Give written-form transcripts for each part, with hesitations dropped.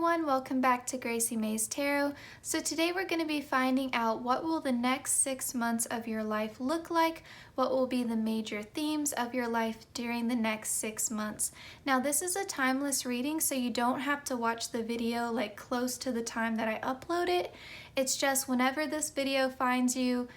everyone, welcome back to Gracie May's Tarot. So today we're going to be finding out what will the next 6 months of your life look like, what will be the major themes of your life during the next 6 months. Now this is a timeless reading, so you don't have to watch the video like close to the time that I upload it. It's just whenever this video finds you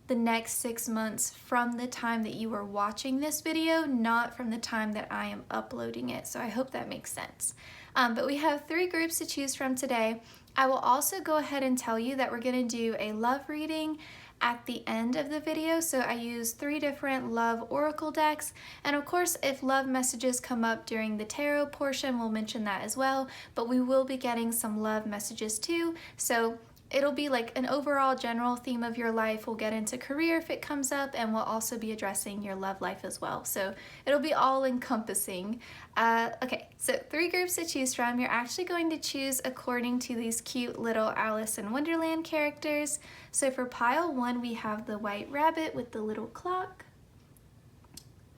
the next 6 months from the time that you are watching this video, not from the time that I am uploading it. So I hope that makes sense. But we have 3 groups to choose from today. I will also go ahead and tell you that we're going to do a love reading at the end of the video. So I use 3 different love oracle decks. And of course, if love messages come up during the tarot portion, we'll mention that as well. But we will be getting some love messages too. So it'll be like an overall general theme of your life. We'll get into career if it comes up, and we'll also be addressing your love life as well. So it'll be all encompassing. Okay, so 3 groups to choose from. You're actually going to choose according to these cute little Alice in Wonderland characters. So for pile 1, we have the white rabbit with the little clock.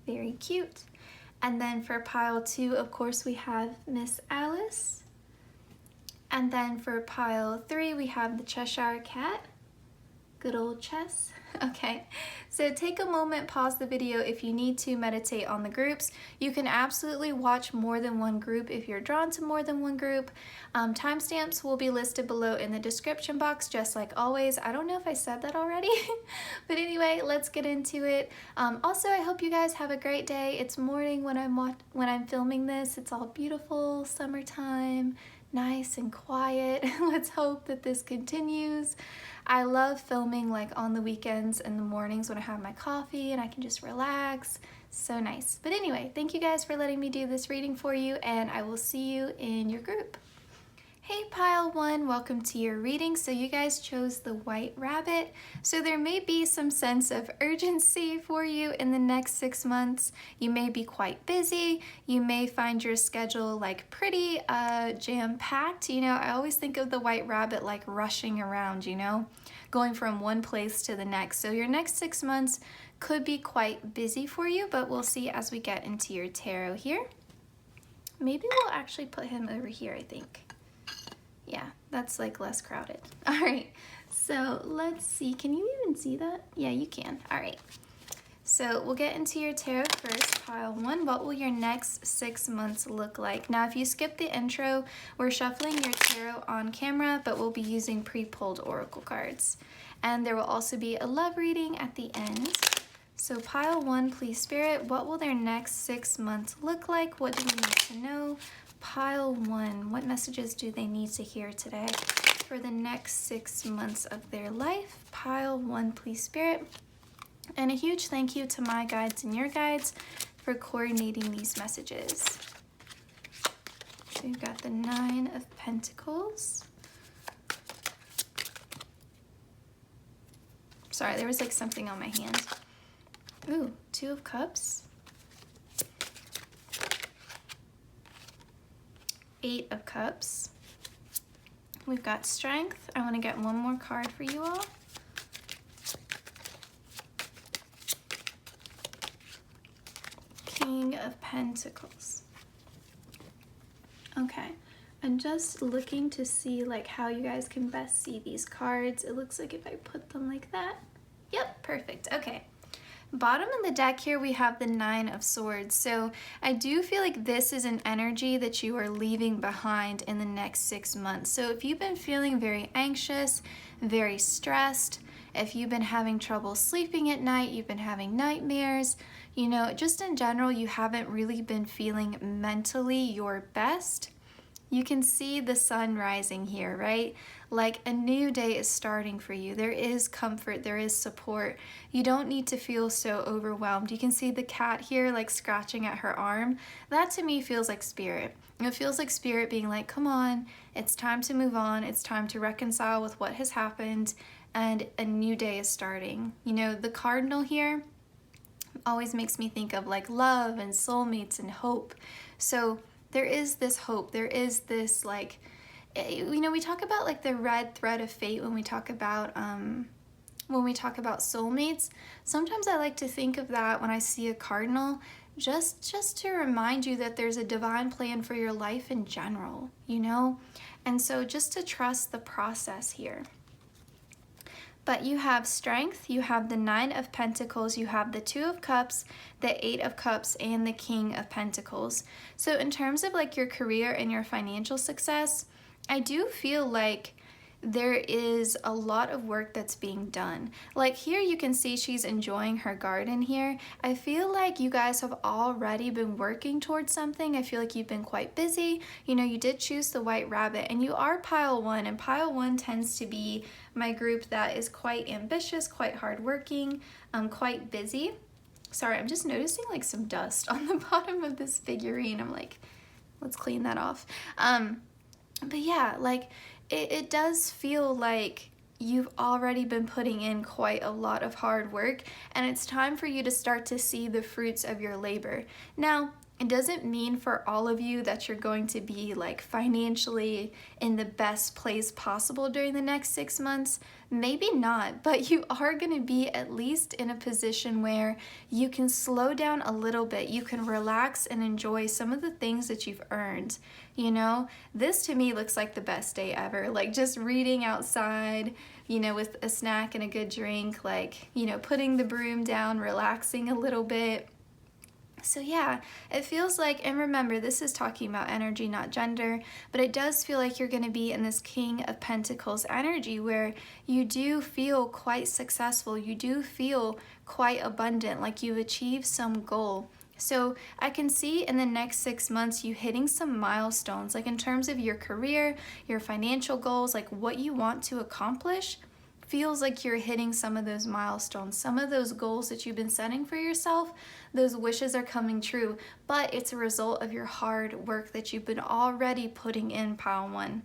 Very cute. And then for pile 2, of course, we have Miss Alice. And then for pile 3, we have the Cheshire Cat. Good old Chess. Okay, so take a moment, pause the video if you need to meditate on the groups. You can absolutely watch more than one group if you're drawn to more than one group. Timestamps will be listed below in the description box, just like always. I don't know if I said that already, but anyway, let's get into it. Also, I hope you guys have a great day. It's morning when I'm filming this. It's all beautiful, summertime, nice and quiet. Let's hope that this continues. I love filming like on the weekends and the mornings when I have my coffee and I can just relax. So nice. But anyway, thank you guys for letting me do this reading for you, and I will see you in your group. Hey pile 1, welcome to your reading. So you guys chose the white rabbit. So there may be some sense of urgency for you in the next 6 months. You may be quite busy. You may find your schedule like pretty jam-packed. You know, I always think of the white rabbit like rushing around, you know, going from one place to the next. So your next 6 months could be quite busy for you, but we'll see as we get into your tarot here. Maybe we'll actually put him over here, I think. Yeah, that's like less crowded. All right, so let's see. Can you even see that? Yeah, you can. All right, so we'll get into your tarot first. Pile 1, what will your next 6 months look like? Now, if you skip the intro, we're shuffling your tarot on camera, but we'll be using pre-pulled oracle cards. And there will also be a love reading at the end. So pile 1, please Spirit, what will their next 6 months look like? What do we need to know? Pile 1, what messages do they need to hear today for the next 6 months of their life? Pile 1, please Spirit. And a huge thank you to my guides and your guides for coordinating these messages. So we've got the 9 of Pentacles. Sorry, there was like something on my hand. Ooh, 2 of Cups. 8 of Cups. We've got Strength. I want to get one more card for you all. King of Pentacles. Okay, I'm just looking to see like how you guys can best see these cards. It looks like if I put them like that. Yep, perfect. Okay. Bottom of the deck here, we have the 9 of Swords. So I do feel like this is an energy that you are leaving behind in the next 6 months. So if you've been feeling very anxious, very stressed, if you've been having trouble sleeping at night, you've been having nightmares, you know, just in general, you haven't really been feeling mentally your best, you can see the sun rising here, right? Like a new day is starting for you. There is comfort, there is support. You don't need to feel so overwhelmed. You can see the cat here like scratching at her arm. That to me feels like Spirit. It feels like Spirit being like, come on, it's time to move on. It's time to reconcile with what has happened, and a new day is starting. You know, the cardinal here always makes me think of like love and soulmates and hope. So there is this hope, there is this like, you know, we talk about like the red thread of fate when we talk about soulmates. Sometimes I like to think of that when I see a cardinal just to remind you that there's a divine plan for your life in general, you know? And so just to trust the process here. But you have strength, you have the 9 of Pentacles, you have the 2 of Cups, the 8 of Cups, and the King of Pentacles. So in terms of like your career and your financial success, I do feel like there is a lot of work that's being done. Like here you can see she's enjoying her garden here. I feel like you guys have already been working towards something. I feel like you've been quite busy. You know, you did choose the White Rabbit, and you are pile 1, and pile 1 tends to be my group that is quite ambitious, quite hardworking, quite busy. Sorry, I'm just noticing like some dust on the bottom of this figurine. I'm like, let's clean that off. But yeah, like it does feel like you've already been putting in quite a lot of hard work, and it's time for you to start to see the fruits of your labor. Now, it doesn't mean for all of you that you're going to be like financially in the best place possible during the next 6 months. Maybe not, but you are going to be at least in a position where you can slow down a little bit. You can relax and enjoy some of the things that you've earned. You know, this to me looks like the best day ever. Like just reading outside, you know, with a snack and a good drink, like, you know, putting the broom down, relaxing a little bit. So yeah, it feels like, and remember, this is talking about energy, not gender, but it does feel like you're going to be in this King of Pentacles energy where you do feel quite successful. You do feel quite abundant, like you've achieved some goal. So I can see in the next 6 months you hitting some milestones, like in terms of your career, your financial goals, like what you want to accomplish. Feels like you're hitting some of those milestones, some of those goals that you've been setting for yourself. Those wishes are coming true, but it's a result of your hard work that you've been already putting in, pile 1.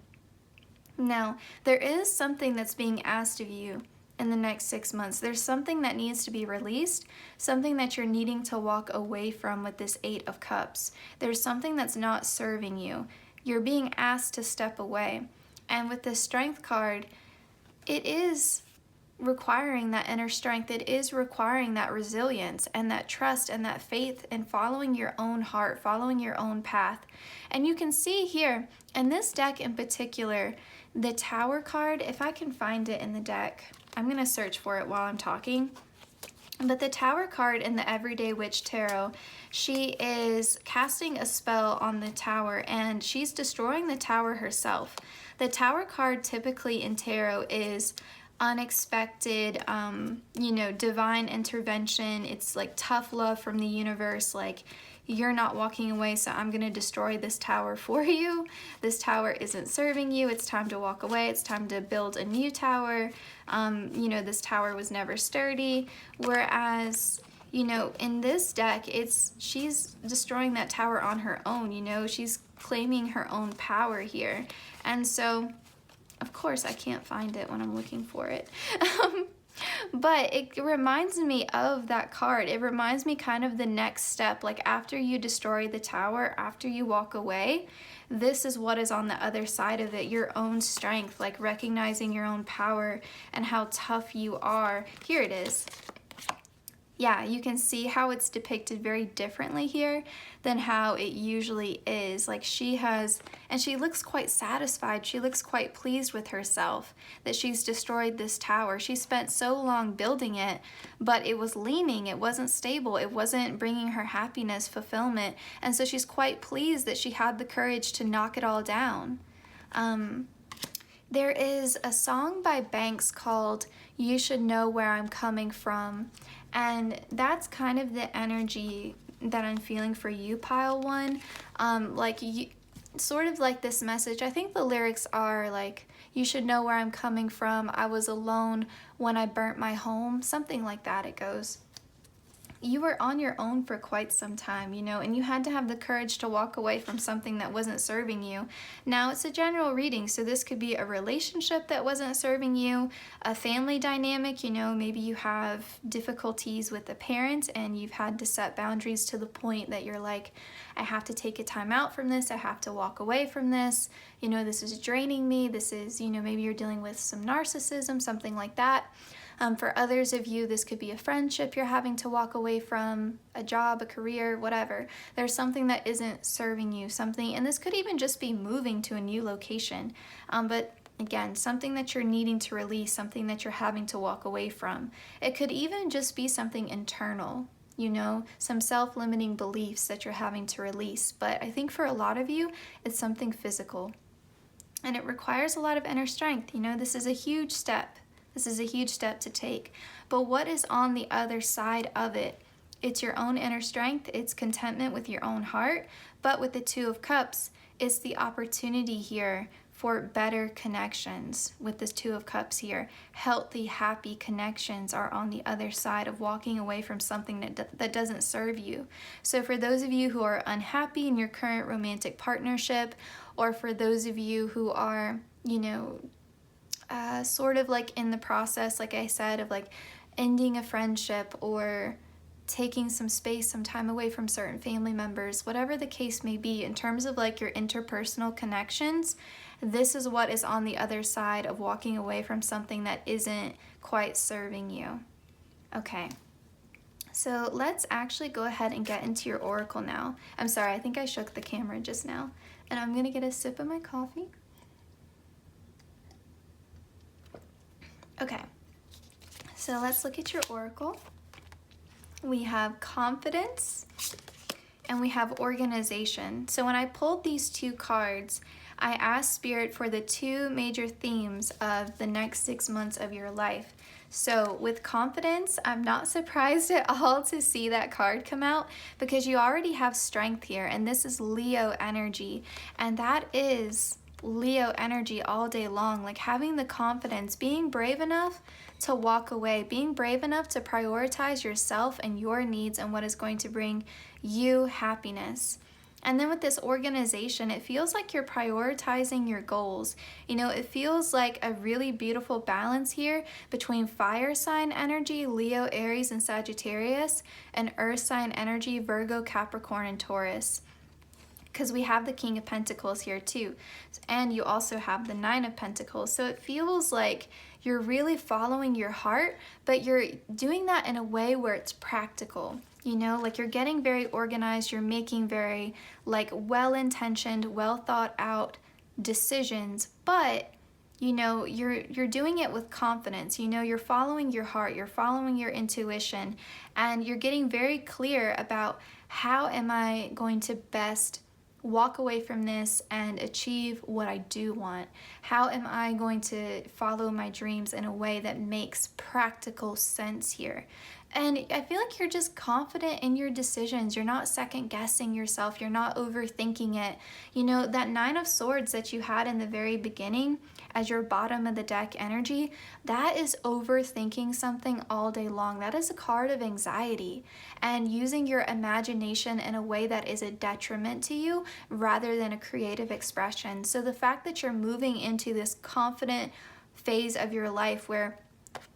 Now, there is something that's being asked of you in the next 6 months. There's something that needs to be released, something that you're needing to walk away from with this 8 of Cups. There's something that's not serving you. You're being asked to step away. And with this Strength card, it is requiring that inner strength. It is requiring that resilience and that trust and that faith in following your own heart, following your own path. And you can see here in this deck in particular, the Tower card, if I can find it in the deck, I'm going to search for it while I'm talking. But the Tower card in the Everyday Witch Tarot, she is casting a spell on the tower and she's destroying the tower herself. The Tower card typically in tarot is unexpected, you know, divine intervention. It's like tough love from the universe, like you're not walking away, so I'm going to destroy this tower for you. This tower isn't serving you. It's time to walk away. It's time to build a new tower. You know, this tower was never sturdy. Whereas, you know, in this deck, she's destroying that tower on her own, you know, she's claiming her own power here. And so, of course, I can't find it when I'm looking for it. But it reminds me of that card. It reminds me kind of the next step, like after you destroy the tower, after you walk away, this is what is on the other side of it, your own strength, like recognizing your own power and how tough you are. Here it is. Yeah, you can see how it's depicted very differently here than how it usually is. Like she has, and she looks quite satisfied. She looks quite pleased with herself that she's destroyed this tower. She spent so long building it, but it was leaning, it wasn't stable, it wasn't bringing her happiness, fulfillment. And so she's quite pleased that she had the courage to knock it all down. There is a song by Banks called You Should Know Where I'm Coming From. And that's kind of the energy that I'm feeling for you, pile 1. Like you, sort of like this message. I think the lyrics are like, you should know where I'm coming from. I was alone when I burnt my home. Something like that it goes. You were on your own for quite some time, you know, and you had to have the courage to walk away from something that wasn't serving you. Now, it's a general reading, so this could be a relationship that wasn't serving you, a family dynamic, you know, maybe you have difficulties with a parent and you've had to set boundaries to the point that you're like, I have to take a time out from this, I have to walk away from this, you know, this is draining me, this is, you know, maybe you're dealing with some narcissism, something like that. For others of you, this could be a friendship you're having to walk away from, a job, a career, whatever. There's something that isn't serving you, something, and this could even just be moving to a new location. But again, something that you're needing to release, something that you're having to walk away from. It could even just be something internal, some self-limiting beliefs that you're having to release. But I think for a lot of you, it's something physical. And it requires a lot of inner strength. This is a huge step. This is a huge step to take. But what is on the other side of it? It's your own inner strength. It's contentment with your own heart. But with the Two of Cups, it's the opportunity here for better connections. With this Two of Cups here, healthy, happy connections are on the other side of walking away from something that doesn't serve you. So for those of you who are unhappy in your current romantic partnership, or for those of you who are, sort of like in the process, like I said, of like ending a friendship or taking some space, some time away from certain family members, whatever the case may be, in terms of like your interpersonal connections, this is what is on the other side of walking away from something that isn't quite serving you. Okay, so let's actually go ahead and get into your oracle now. I'm sorry, I think I shook the camera just now. And I'm gonna get a sip of my coffee. Okay, so let's look at your oracle. We have confidence and we have organization. So when I pulled these two cards, I asked Spirit for the two major themes of the next 6 months of your life. So with confidence, I'm not surprised at all to see that card come out, because you already have strength here, and this is Leo energy, and that is Leo energy all day long, like having the confidence, being brave enough to walk away, being brave enough to prioritize yourself and your needs and what is going to bring you happiness. And then with this organization, it feels like you're prioritizing your goals. It feels like a really beautiful balance here between fire sign energy, Leo, Aries, and Sagittarius, and earth sign energy, Virgo, Capricorn, and Taurus. Because we have the King of Pentacles here too. And you also have the Nine of Pentacles. So it feels like you're really following your heart, but you're doing that in a way where it's practical. Like you're getting very organized, you're making very like well-intentioned, well thought out decisions, but you're doing it with confidence. You're following your heart, you're following your intuition, and you're getting very clear about how am I going to best walk away from this and achieve what I do want? How am I going to follow my dreams in a way that makes practical sense here? And I feel like you're just confident in your decisions. You're not second guessing yourself. You're not overthinking it. That Nine of Swords that you had in the very beginning as your bottom of the deck energy, that is overthinking something all day long. That is a card of anxiety and using your imagination in a way that is a detriment to you rather than a creative expression. So the fact that you're moving into this confident phase of your life where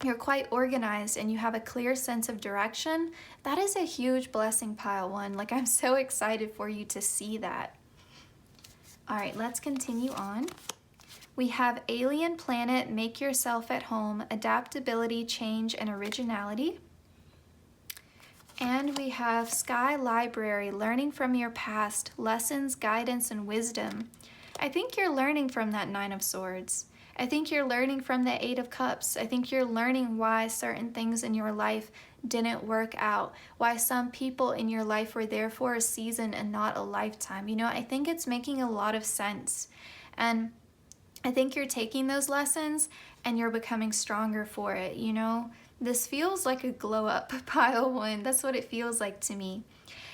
you're quite organized and you have a clear sense of direction, that is a huge blessing, pile one. Like, I'm so excited for you to see that. All right, let's continue on. We have alien planet, make yourself at home, adaptability, change, and originality. And we have sky library, learning from your past, lessons, guidance, and wisdom. I think you're learning from that Nine of Swords. I think you're learning from the Eight of Cups. I think you're learning why certain things in your life didn't work out, why some people in your life were there for a season and not a lifetime. I think it's making a lot of sense. And I think you're taking those lessons and you're becoming stronger for it. This feels like a glow up, pile one. That's what it feels like to me.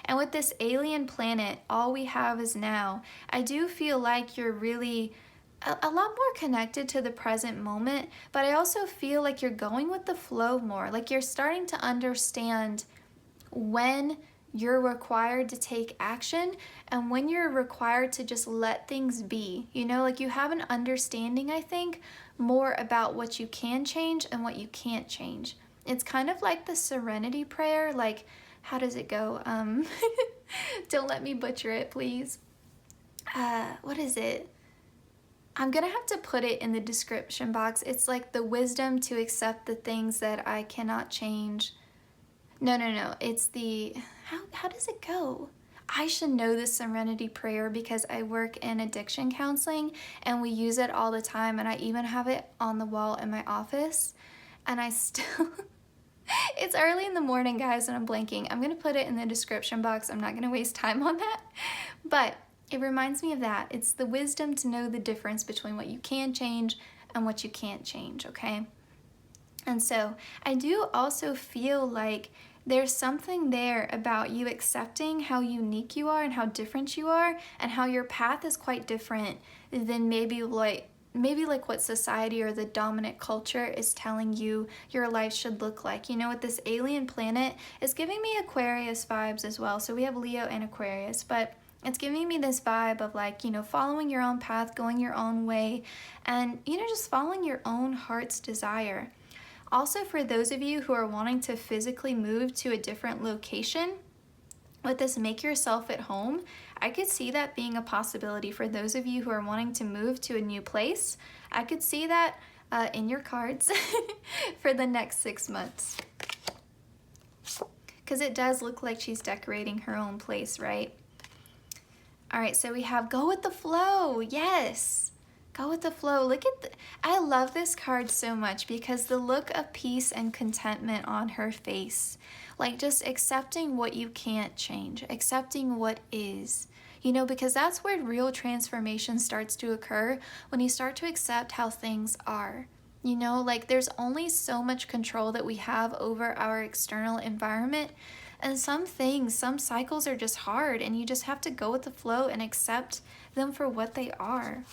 And with this alien planet, all we have is now. I do feel like you're really a lot more connected to the present moment, but I also feel like you're going with the flow more. Like you're starting to understand when you're required to take action and when you're required to just let things be. Like you have an understanding, I think, more about what you can change and what you can't change. It's kind of like the serenity prayer. Like, how does it go? Don't let me butcher it, please. What is it? I'm gonna have to put it in the description box. It's like the wisdom to accept the things that I cannot change. No. It's the, how does it go? I should know this serenity prayer because I work in addiction counseling and we use it all the time, and I even have it on the wall in my office. And I still, it's early in the morning, guys, and I'm blanking. I'm gonna put it in the description box. I'm not gonna waste time on that. But it reminds me of that. It's the wisdom to know the difference between what you can change and what you can't change, okay? And so I do also feel like there's something there about you accepting how unique you are and how different you are, and how your path is quite different than maybe like what society or the dominant culture is telling you your life should look like. You know, with this alien planet, it's giving me Aquarius vibes as well. So we have Leo and Aquarius, but it's giving me this vibe of like, you know, following your own path, going your own way, and, you know, just following your own heart's desire. Also, for those of you who are wanting to physically move to a different location, with this make yourself at home, I could see that being a possibility for those of you who are wanting to move to a new place. I could see that in your cards for the next 6 months. Because it does look like she's decorating her own place, right? All right, so we have go with the flow. Yes. Go with the flow. Look at I love this card so much because the look of peace and contentment on her face. Like just accepting what you can't change, accepting what is. You know, because that's where real transformation starts to occur, when you start to accept how things are. You know, like there's only so much control that we have over our external environment. And some things, some cycles are just hard, and you just have to go with the flow and accept them for what they are.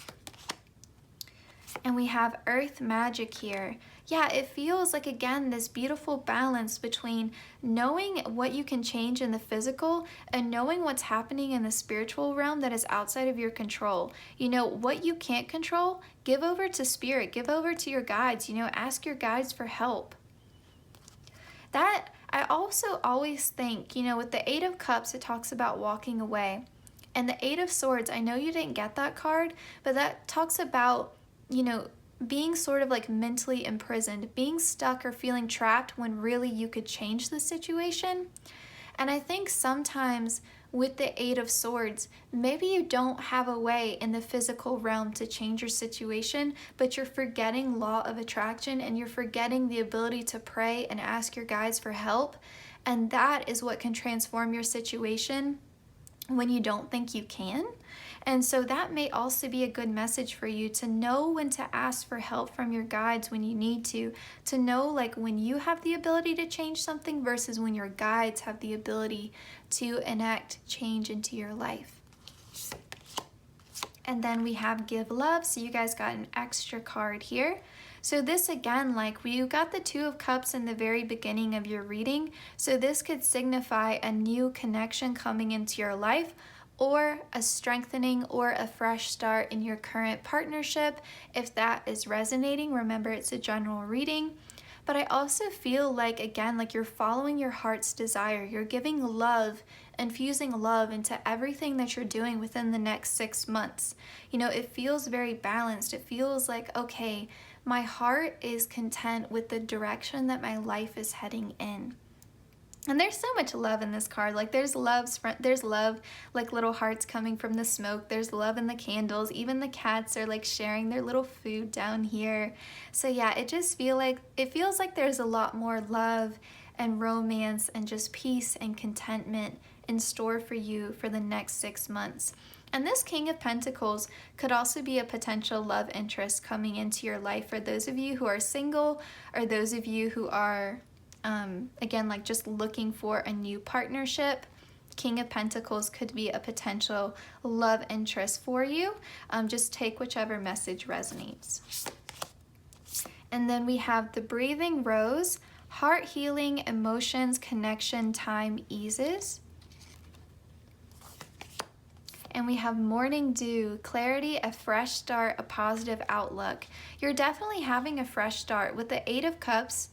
And we have earth magic here. Yeah, it feels like, again, this beautiful balance between knowing what you can change in the physical and knowing what's happening in the spiritual realm that is outside of your control. You know, what you can't control, give over to spirit, give over to your guides, you know, ask your guides for help. That, I also always think, you know, with the Eight of Cups, it talks about walking away. And the Eight of Swords, I know you didn't get that card, but that talks about, you know, being sort of like mentally imprisoned, being stuck or feeling trapped when really you could change the situation. And I think sometimes with the Eight of Swords, maybe you don't have a way in the physical realm to change your situation, but you're forgetting law of attraction and you're forgetting the ability to pray and ask your guides for help. And that is what can transform your situation when you don't think you can. And so that may also be a good message for you, to know when to ask for help from your guides when you need to know like when you have the ability to change something versus when your guides have the ability to enact change into your life. And then we have give love. So you guys got an extra card here. So this again, like you got the Two of Cups in the very beginning of your reading. So this could signify a new connection coming into your life, or a strengthening or a fresh start in your current partnership. If that is resonating, remember it's a general reading. But I also feel like, again, like you're following your heart's desire. You're giving love, infusing love into everything that you're doing within the next 6 months. You know, it feels very balanced. It feels like, okay, my heart is content with the direction that my life is heading in. And there's so much love in this card. Like there's love, like little hearts coming from the smoke. There's love in the candles. Even the cats are like sharing their little food down here. So yeah, it feels like there's a lot more love and romance and just peace and contentment in store for you for the next 6 months. And this King of Pentacles could also be a potential love interest coming into your life for those of you who are single, or those of you who are again, like just looking for a new partnership. King of Pentacles could be a potential love interest for you. Just take whichever message resonates. And then we have the Breathing Rose, heart healing, emotions, connection, time eases. And we have Morning Dew, clarity, a fresh start, a positive outlook. You're definitely having a fresh start with the Eight of Cups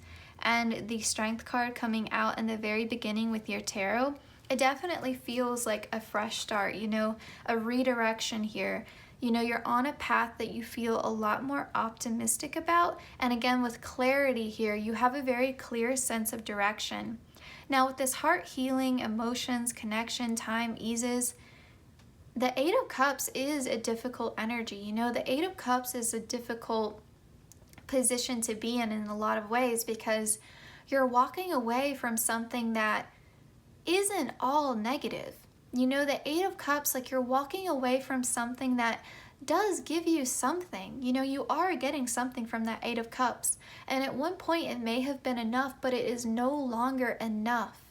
and the Strength card coming out in the very beginning with your tarot. It definitely feels like a fresh start, you know, a redirection here. You know, you're on a path that you feel a lot more optimistic about. And again, with clarity here, you have a very clear sense of direction. Now, with this heart healing, emotions, connection, time, eases, the Eight of Cups is a difficult energy. You know, the Eight of Cups is a difficult position to be in a lot of ways, because you're walking away from something that isn't all negative. You know, the Eight of Cups, like, you're walking away from something that does give you something. You know, you are getting something from that Eight of Cups. And at one point it may have been enough, but it is no longer enough.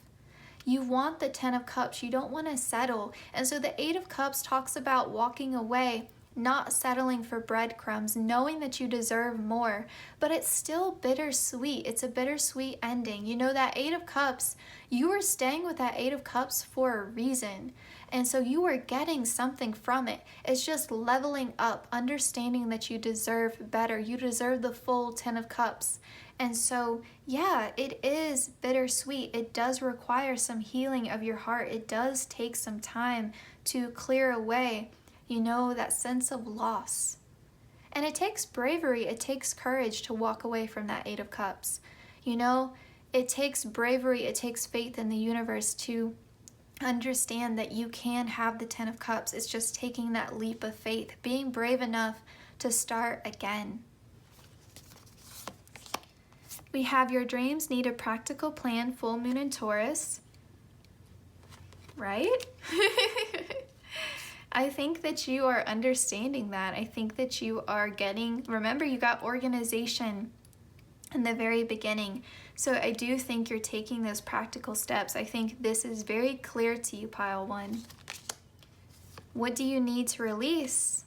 You want the Ten of Cups. You don't want to settle. And so the Eight of Cups talks about walking away, not settling for breadcrumbs, knowing that you deserve more, but it's still bittersweet. It's a bittersweet ending. You know, that Eight of Cups, you were staying with that Eight of Cups for a reason. And so you were getting something from it. It's just leveling up, understanding that you deserve better. You deserve the full Ten of Cups. And so, yeah, it is bittersweet. It does require some healing of your heart. It does take some time to clear away, you know, that sense of loss. And it takes bravery, it takes courage to walk away from that Eight of Cups. You know, it takes bravery, it takes faith in the universe to understand that you can have the Ten of Cups. It's just taking that leap of faith, being brave enough to start again. We have your dreams need a practical plan, full moon in Taurus. Right? I think that you are understanding that. I think that you are getting, remember, you got organization in the very beginning. So I do think you're taking those practical steps. I think this is very clear to you, pile one. What do you need to release?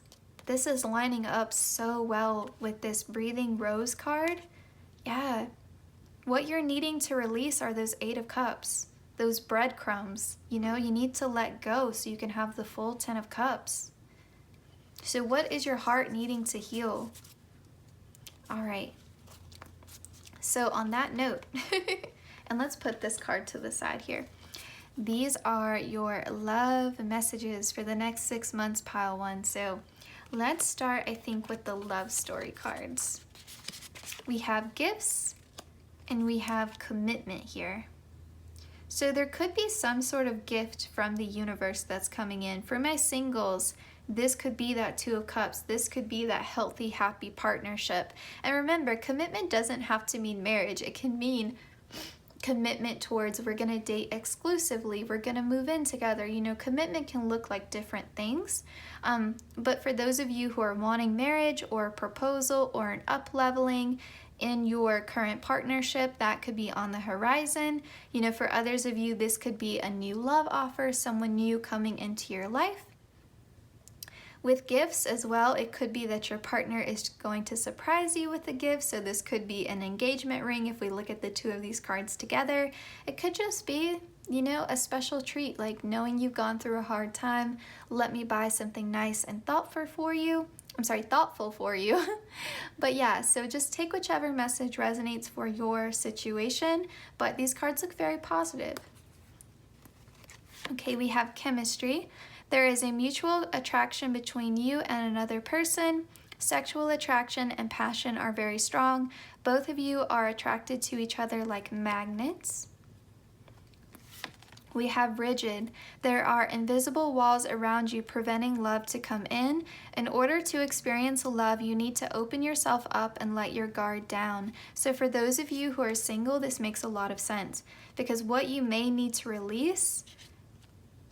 This is lining up so well with this breathing rose card. Yeah, what you're needing to release are those Eight of Cups, those breadcrumbs. You know, you need to let go so you can have the full Ten of Cups. So what is your heart needing to heal? All right. So on that note, and let's put this card to the side here. These are your love messages for the next 6 months, pile one. So let's start, I think, with the love story cards. We have gifts and we have commitment here. So there could be some sort of gift from the universe that's coming in. For my singles, this could be that Two of Cups. This could be that healthy, happy partnership. And remember, commitment doesn't have to mean marriage. It can mean commitment towards, we're going to date exclusively, we're going to move in together. You know, commitment can look like different things. But for those of you who are wanting marriage or a proposal or an up-leveling in your current partnership, that could be on the horizon. You know, for others of you, this could be a new love offer, someone new coming into your life. With gifts as well, it could be that your partner is going to surprise you with a gift. So this could be an engagement ring if we look at the two of these cards together. It could just be, you know, a special treat, like knowing you've gone through a hard time. Let me buy something nice and thoughtful for you. But yeah, so just take whichever message resonates for your situation. But these cards look very positive. Okay, we have chemistry. There is a mutual attraction between you and another person. Sexual attraction and passion are very strong. Both of you are attracted to each other like magnets. We have rigid. There are invisible walls around you preventing love to come in. In order to experience love, you need to open yourself up and let your guard down. So for those of you who are single, this makes a lot of sense, because what you may need to release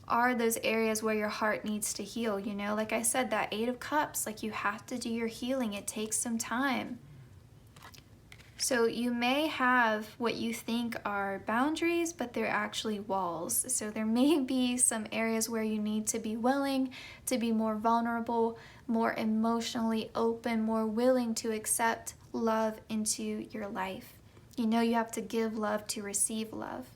are those areas where your heart needs to heal. You know, like I said, that Eight of Cups, like you have to do your healing. It takes some time. So you may have what you think are boundaries, but they're actually walls. So there may be some areas where you need to be willing to be more vulnerable, more emotionally open, more willing to accept love into your life. You know, you have to give love to receive love.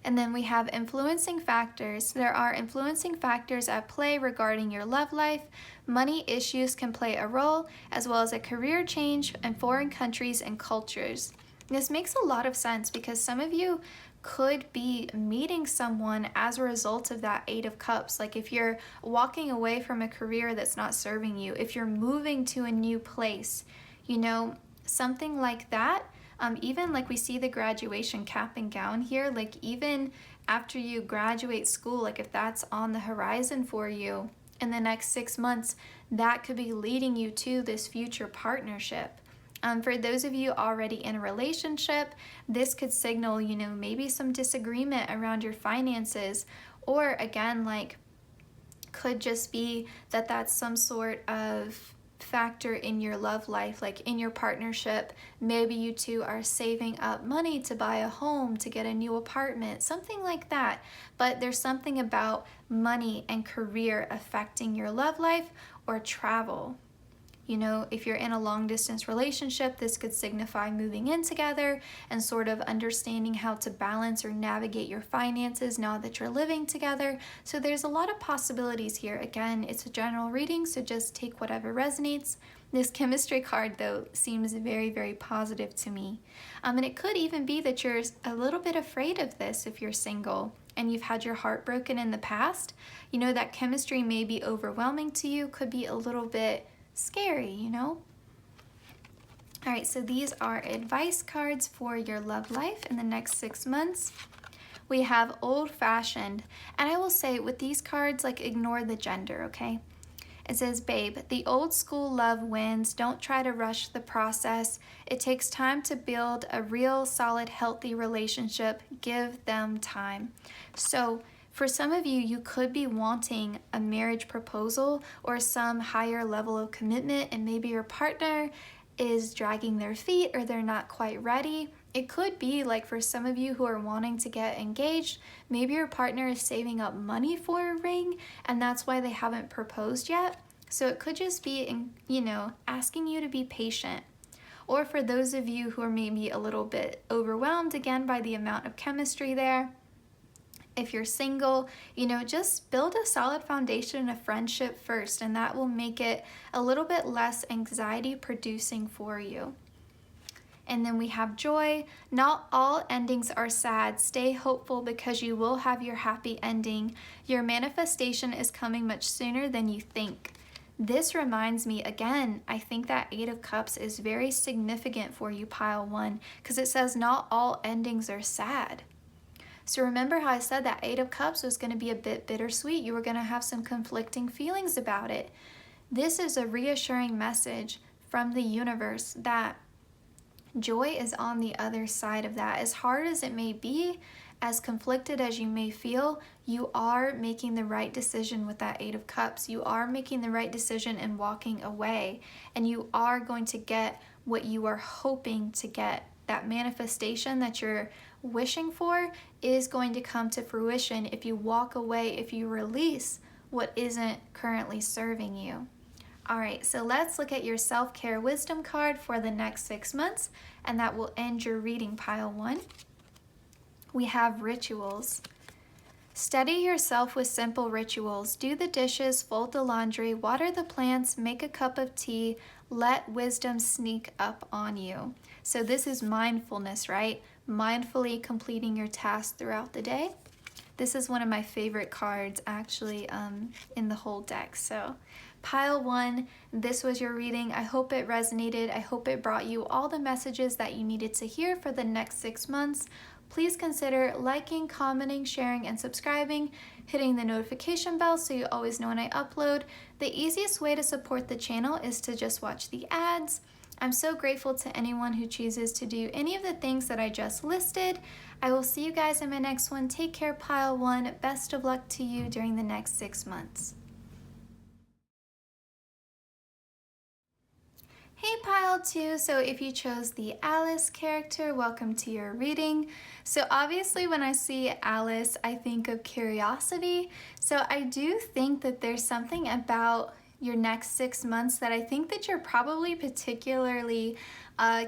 And then we have influencing factors. There are influencing factors at play regarding your love life. Money issues can play a role, as well as a career change in foreign countries and cultures. This makes a lot of sense because some of you could be meeting someone as a result of that Eight of Cups. Like if you're walking away from a career that's not serving you, if you're moving to a new place, you know, something like that. Even like we see the graduation cap and gown here, like even after you graduate school, like if that's on the horizon for you in the next 6 months, that could be leading you to this future partnership. For those of you already in a relationship, this could signal, you know, maybe some disagreement around your finances, or again, like could just be that that's some sort of factor in your love life, like in your partnership. Maybe you two are saving up money to buy a home, to get a new apartment, something like that. But there's something about money and career affecting your love life or travel. You know, if you're in a long distance relationship, this could signify moving in together and sort of understanding how to balance or navigate your finances now that you're living together. So there's a lot of possibilities here. Again, it's a general reading, so just take whatever resonates. This chemistry card, though, seems very, very positive to me. And it could even be that you're a little bit afraid of this if you're single and you've had your heart broken in the past. You know, that chemistry may be overwhelming to you, could be a little bit scary, you know? All right, so these are advice cards for your love life in the next 6 months. We have old-fashioned, and I will say with these cards, like ignore the gender, okay? It says, babe, the old school love wins. Don't try to rush the process. It takes time to build a real, solid, healthy relationship. Give them time. So for some of you, you could be wanting a marriage proposal or some higher level of commitment, and maybe your partner is dragging their feet or they're not quite ready. It could be like for some of you who are wanting to get engaged, maybe your partner is saving up money for a ring and that's why they haven't proposed yet. So it could just be, you know, asking you to be patient. Or for those of you who are maybe a little bit overwhelmed again by the amount of chemistry there, if you're single, you know, just build a solid foundation of friendship first, and that will make it a little bit less anxiety producing for you. And then we have joy. Not all endings are sad. Stay hopeful because you will have your happy ending. Your manifestation is coming much sooner than you think. This reminds me, again, I think that Eight of Cups is very significant for you, pile one, because it says not all endings are sad. So remember how I said that Eight of Cups was going to be a bit bittersweet. You were going to have some conflicting feelings about it. This is a reassuring message from the universe that joy is on the other side of that. As hard as it may be, as conflicted as you may feel, you are making the right decision with that Eight of Cups. You are making the right decision in walking away, and you are going to get what you are hoping to get. That manifestation that you're wishing for is going to come to fruition if you walk away, if you release what isn't currently serving you. All right, so let's look at your self-care wisdom card for the next 6 months, and that will end your reading, pile one. We have rituals. Steady yourself with simple rituals. Do the dishes, fold the laundry, water the plants, make a cup of tea. Let wisdom sneak up on you. So this is mindfulness, right? Mindfully completing your tasks throughout the day. This is one of my favorite cards actually in the whole deck. So pile one, this was your reading. I hope it resonated. I hope it brought you all the messages that you needed to hear for the next 6 months. Please consider liking, commenting, sharing, and subscribing, hitting the notification bell so you always know when I upload. The easiest way to support the channel is to just watch the ads. I'm so grateful to anyone who chooses to do any of the things that I just listed. I will see you guys in my next one. Take care, pile one. Best of luck to you during the next 6 months. Hey pile two, so if you chose the Alice character, welcome to your reading. So obviously when I see Alice, I think of curiosity. So I do think that there's something about your next 6 months that I think that you're probably particularly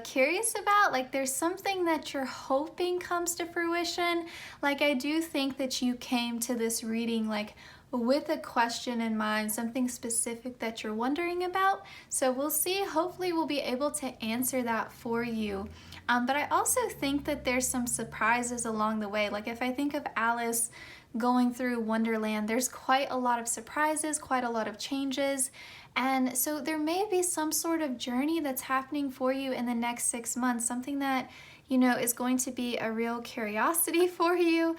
curious about. Like there's something that you're hoping comes to fruition. Like I do think that you came to this reading like with a question in mind, something specific that you're wondering about. So we'll see, hopefully we'll be able to answer that for you. But I also think that there's some surprises along the way. Like if I think of Alice going through Wonderland, there's quite a lot of surprises, quite a lot of changes. And so there may be some sort of journey that's happening for you in the next 6 months, something that, you know, is going to be a real curiosity for you,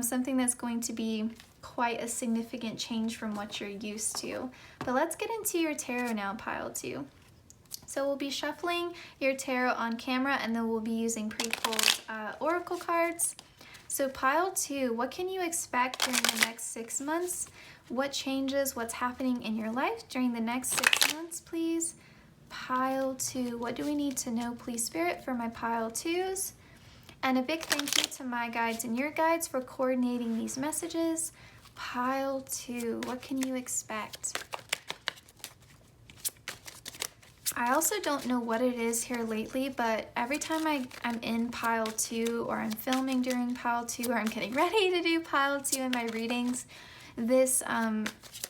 something that's going to be quite a significant change from what you're used to. But let's get into your tarot now, pile 2. So we'll be shuffling your tarot on camera, and then we'll be using pre-pulled oracle cards. So pile 2, what can you expect during the next 6 months? What changes, what's happening in your life during the next 6 months, please? Pile 2, what do we need to know, please, Spirit, for my pile 2s? And a big thank you to my guides and your guides for coordinating these messages. Pile 2, what can you expect? I also don't know what it is here lately, but every time I'm in pile 2, or I'm filming during pile 2, or I'm getting ready to do pile 2 in my readings, this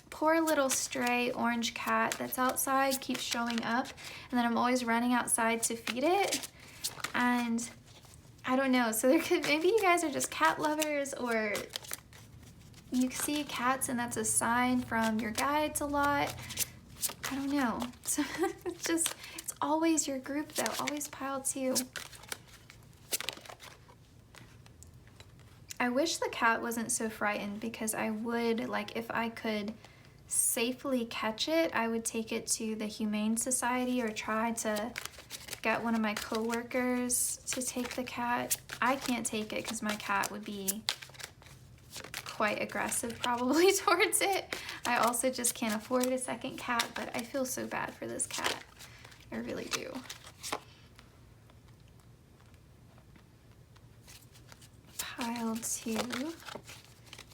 poor little stray orange cat that's outside keeps showing up, and then I'm always running outside to feed it, and I don't know, so maybe you guys are just cat lovers, or you see cats and that's a sign from your guides a lot. I don't know. So it's always your group though, always pile 2. I wish the cat wasn't so frightened, because I would, like, if I could safely catch it, I would take it to the Humane Society or try to get one of my coworkers to take the cat. I can't take it because my cat would be quite aggressive probably towards it. I also just can't afford a second cat, but I feel so bad for this cat. I really do. Pile 2.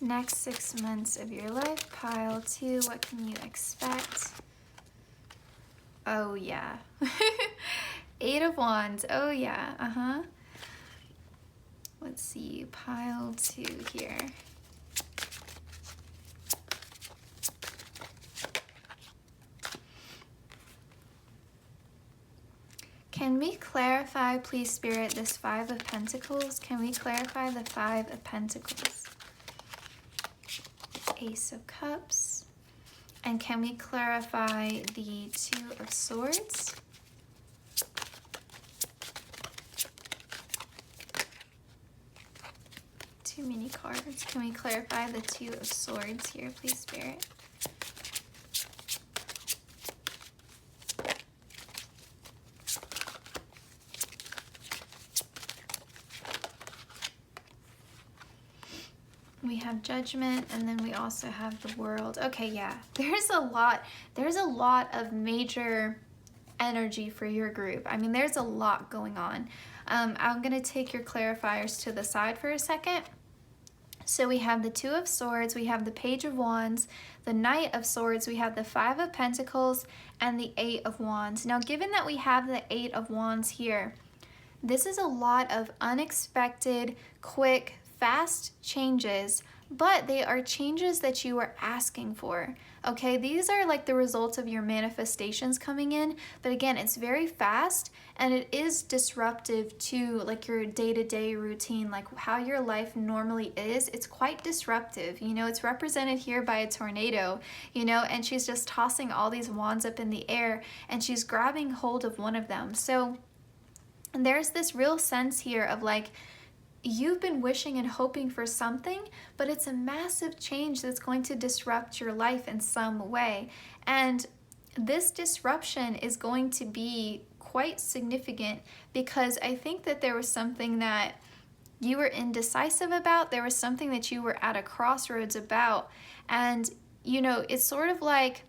Next 6 months of your life. Pile 2. What can you expect? Oh yeah. 8 of Wands. Oh yeah. Let's see. Pile 2 here. Can we clarify, please, Spirit, this 5 of Pentacles? Can we clarify the 5 of Pentacles? Ace of Cups. And can we clarify the 2 of Swords? Too many cards. Can we clarify the 2 of Swords here, please, Spirit? We have Judgment, and then we also have the World. Okay, yeah, there's a lot of major energy for your group. I mean, there's a lot going on. I'm gonna take your clarifiers to the side for a second. So we have the 2 of Swords, we have the Page of Wands, the Knight of Swords, we have the 5 of Pentacles, and the 8 of Wands. Now, given that we have the 8 of Wands here, this is a lot of unexpected, quick, fast changes, but they are changes that you are asking for. Okay, these are like the results of your manifestations coming in, but again, it's very fast, and it is disruptive to like your day-to-day routine, like how your life normally is. It's quite disruptive. You know, it's represented here by a tornado, you know, and she's just tossing all these wands up in the air, and she's grabbing hold of one of them. So there's this real sense here of like, you've been wishing and hoping for something, but it's a massive change that's going to disrupt your life in some way. And this disruption is going to be quite significant, because I think that there was something that you were indecisive about. There was something that you were at a crossroads about. And, you know, it's sort of like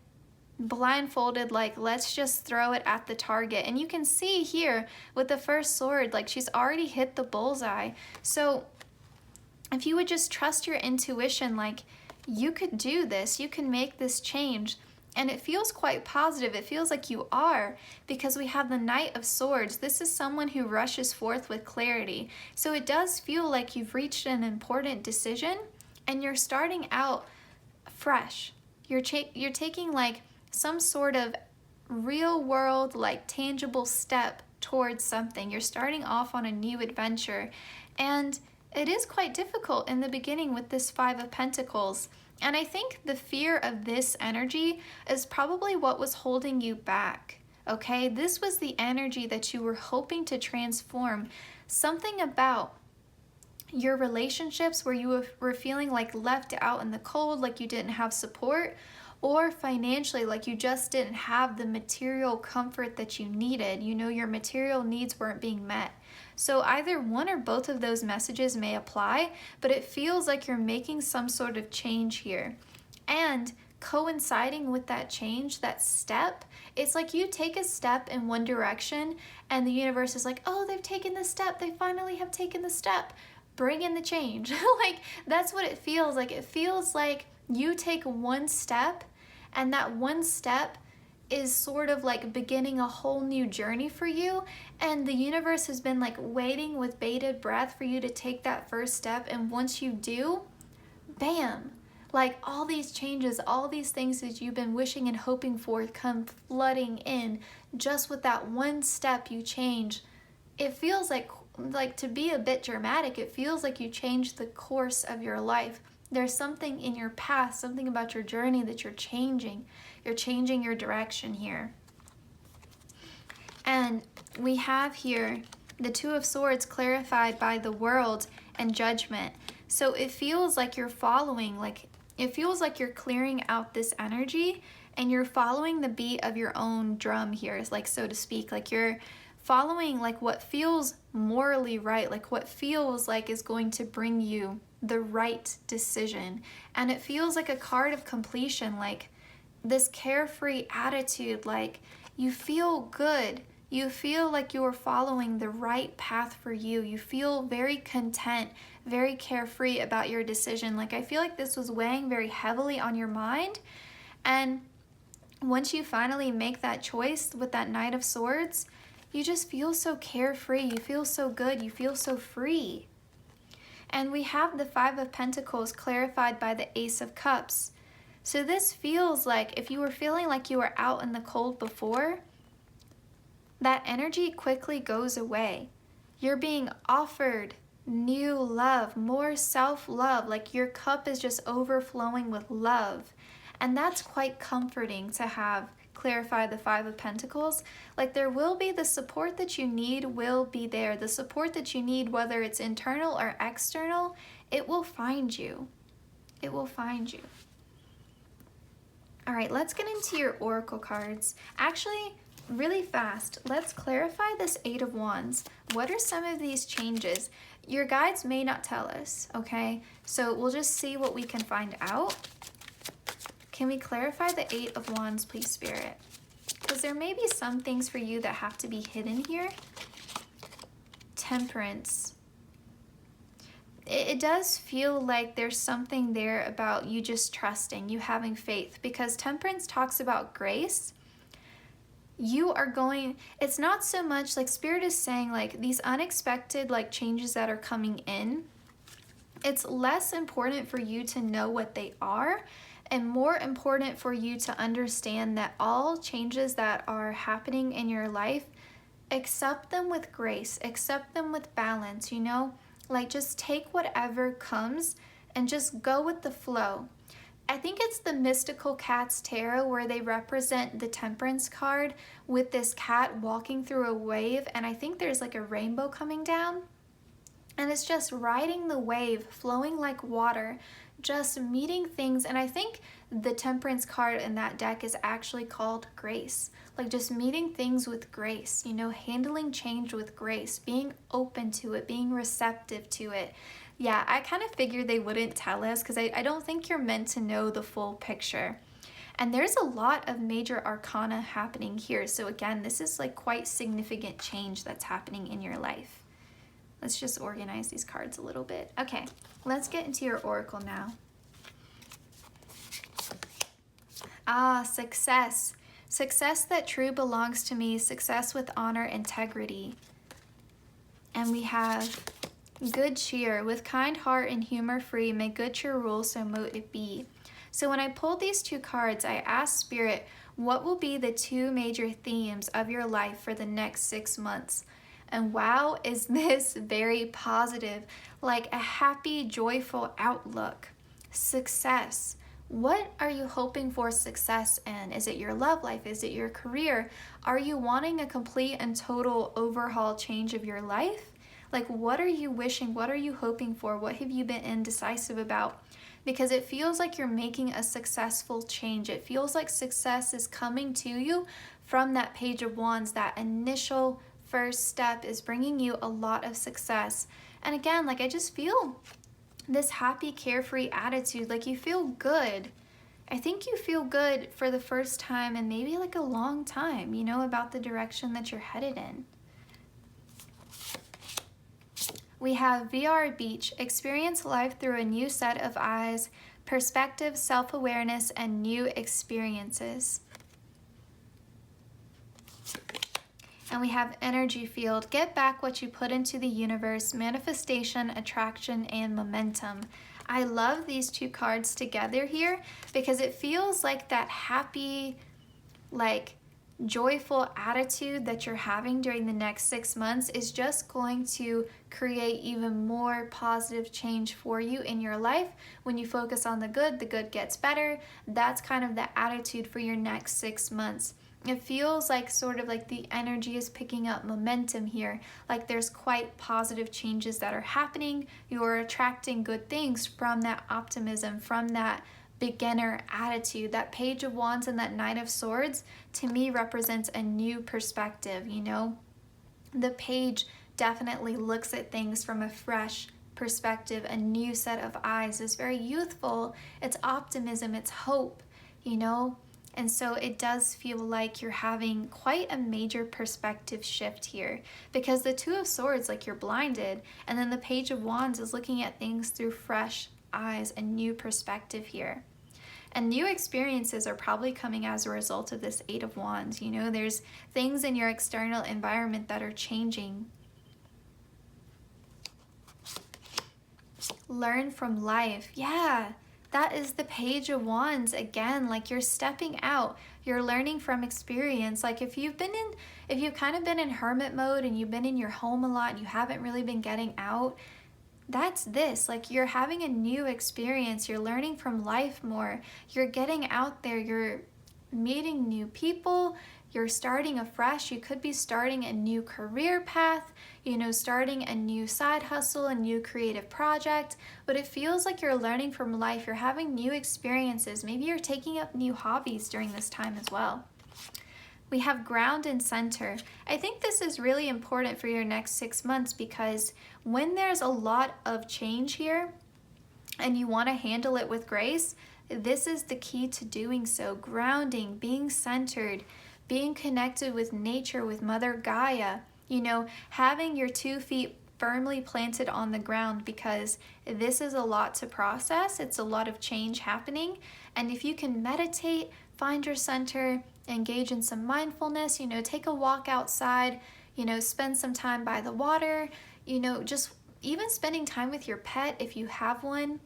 blindfolded, like, let's just throw it at the target. And you can see here with the first sword, like, she's already hit the bullseye. So if you would just trust your intuition, like, you could do this, you can make this change. And it feels quite positive. It feels like you are, because we have the Knight of Swords. This is someone who rushes forth with clarity. So it does feel like you've reached an important decision, and you're starting out fresh. You're taking like some sort of real world, like tangible step towards something. You're starting off on a new adventure, and it is quite difficult in the beginning with this Five of Pentacles. And I think the fear of this energy is probably what was holding you back. Okay, this was the energy that you were hoping to transform. Something about your relationships where you were feeling like left out in the cold, like you didn't have support, or financially, like you just didn't have the material comfort that you needed. You know, your material needs weren't being met. So either one or both of those messages may apply, but it feels like you're making some sort of change here. And coinciding with that change, that step, it's like you take a step in one direction and the universe is like, oh, they've taken the step. They finally have taken the step. Bring in the change. Like, that's what it feels like. It feels like you take one step, and that one step is sort of like beginning a whole new journey for you, and the universe has been like waiting with bated breath for you to take that first step. And once you do, bam, like all these changes, all these things that you've been wishing and hoping for come flooding in just with that one step you change. It feels like to be a bit dramatic, it feels like you changed the course of your life. There's something in your past, something about your journey that you're changing. You're changing your direction here. And we have here the Two of Swords clarified by the World and Judgment. So it feels like you're following, like it feels like you're clearing out this energy and you're following the beat of your own drum here, like so to speak, like you're following like what feels morally right, like what feels like is going to bring you the right decision. And it feels like a card of completion, like this carefree attitude, like you feel good. You feel like you are following the right path for you. You feel very content, very carefree about your decision. Like I feel like this was weighing very heavily on your mind. And once you finally make that choice with that Knight of Swords, you just feel so carefree. You feel so good. You feel so free. And we have the Five of Pentacles clarified by the Ace of Cups. So this feels like if you were feeling like you were out in the cold before, that energy quickly goes away. You're being offered new love, more self-love, like your cup is just overflowing with love. And that's quite comforting to have clarify the Five of Pentacles. Like there will be the support that you need will be there. The support that you need, whether it's internal or external, it will find you. It will find you. All right, let's get into your oracle cards. Actually, really fast, let's clarify this Eight of Wands. What are some of these changes? Your guides may not tell us, okay? So we'll just see what we can find out. Can we clarify the Eight of Wands, please, Spirit? Because there may be some things for you that have to be hidden here. Temperance. It does feel like there's something there about you just trusting, you having faith, because Temperance talks about grace. You are going, it's not so much like Spirit is saying like these unexpected like changes that are coming in. It's less important for you to know what they are and more important for you to understand that all changes that are happening in your life, accept them with grace, accept them with balance, you know? Like just take whatever comes and just go with the flow. I think it's the Mystical Cats Tarot where they represent the Temperance card with this cat walking through a wave, and I think there's like a rainbow coming down. And it's just riding the wave, flowing like water, just meeting things. And I think the Temperance card in that deck is actually called Grace. Like just meeting things with grace, you know, handling change with grace, being open to it, being receptive to it. Yeah, I kind of figured they wouldn't tell us because I don't think you're meant to know the full picture. And there's a lot of major arcana happening here. So again, this is like quite significant change that's happening in your life. Let's just organize these cards a little bit. Okay, let's get into your oracle now. Ah, success. Success that true belongs to me. Success with honor, integrity. And we have good cheer. With kind heart and humor free, may good cheer rule, so mote it be. So when I pulled these two cards, I asked Spirit, what will be the 2 major themes of your life for the next 6 months? And wow, is this very positive, like a happy, joyful outlook. Success. What are you hoping for success in? Is it your love life? Is it your career? Are you wanting a complete and total overhaul change of your life? Like, what are you wishing? What are you hoping for? What have you been indecisive about? Because it feels like you're making a successful change. It feels like success is coming to you from that Page of Wands. That initial first step is bringing you a lot of success. And again, like, I just feel this happy, carefree attitude. Like, you feel good. I think you feel good for the first time in maybe like a long time, you know, about the direction that you're headed in. We have VR Beach, experience life through a new set of eyes, perspective, self-awareness, and new experiences. And we have Energy Field, get back what you put into the universe, manifestation, attraction, and momentum. I love these 2 cards together here because it feels like that happy, like joyful attitude that you're having during the next 6 months is just going to create even more positive change for you in your life. When you focus on the good gets better. That's kind of the attitude for your next 6 months. It feels like sort of like the energy is picking up momentum here. Like there's quite positive changes that are happening. You're attracting good things from that optimism, from that beginner attitude. That Page of Wands and that Knight of Swords to me represents a new perspective, you know? The page definitely looks at things from a fresh perspective, a new set of eyes. It's very youthful, it's optimism, it's hope, you know? And so it does feel like you're having quite a major perspective shift here, because the Two of Swords, like you're blinded, and then the Page of Wands is looking at things through fresh eyes, a new perspective here. And new experiences are probably coming as a result of this Eight of Wands. You know, there's things in your external environment that are changing. Learn from life. Yeah, that is the Page of Wands again. Like you're stepping out, you're learning from experience. Like if you've kind of been in hermit mode and you've been in your home a lot and you haven't really been getting out, that's this. Like you're having a new experience, you're learning from life more, you're getting out there, you're meeting new people, you're starting afresh. You could be starting a new career path, you know, starting a new side hustle, a new creative project, but it feels like you're learning from life, you're having new experiences. Maybe you're taking up new hobbies during this time as well. We have ground and center. I think this is really important for your next 6 months, because when there's a lot of change here and you want to handle it with grace, this is the key to doing so. Grounding, being centered, being connected with nature, with Mother Gaia, you know, having your 2 feet firmly planted on the ground, because this is a lot to process. It's a lot of change happening. And if you can meditate, find your center, engage in some mindfulness, you know, take a walk outside, you know, spend some time by the water, you know, just even spending time with your pet if you have one,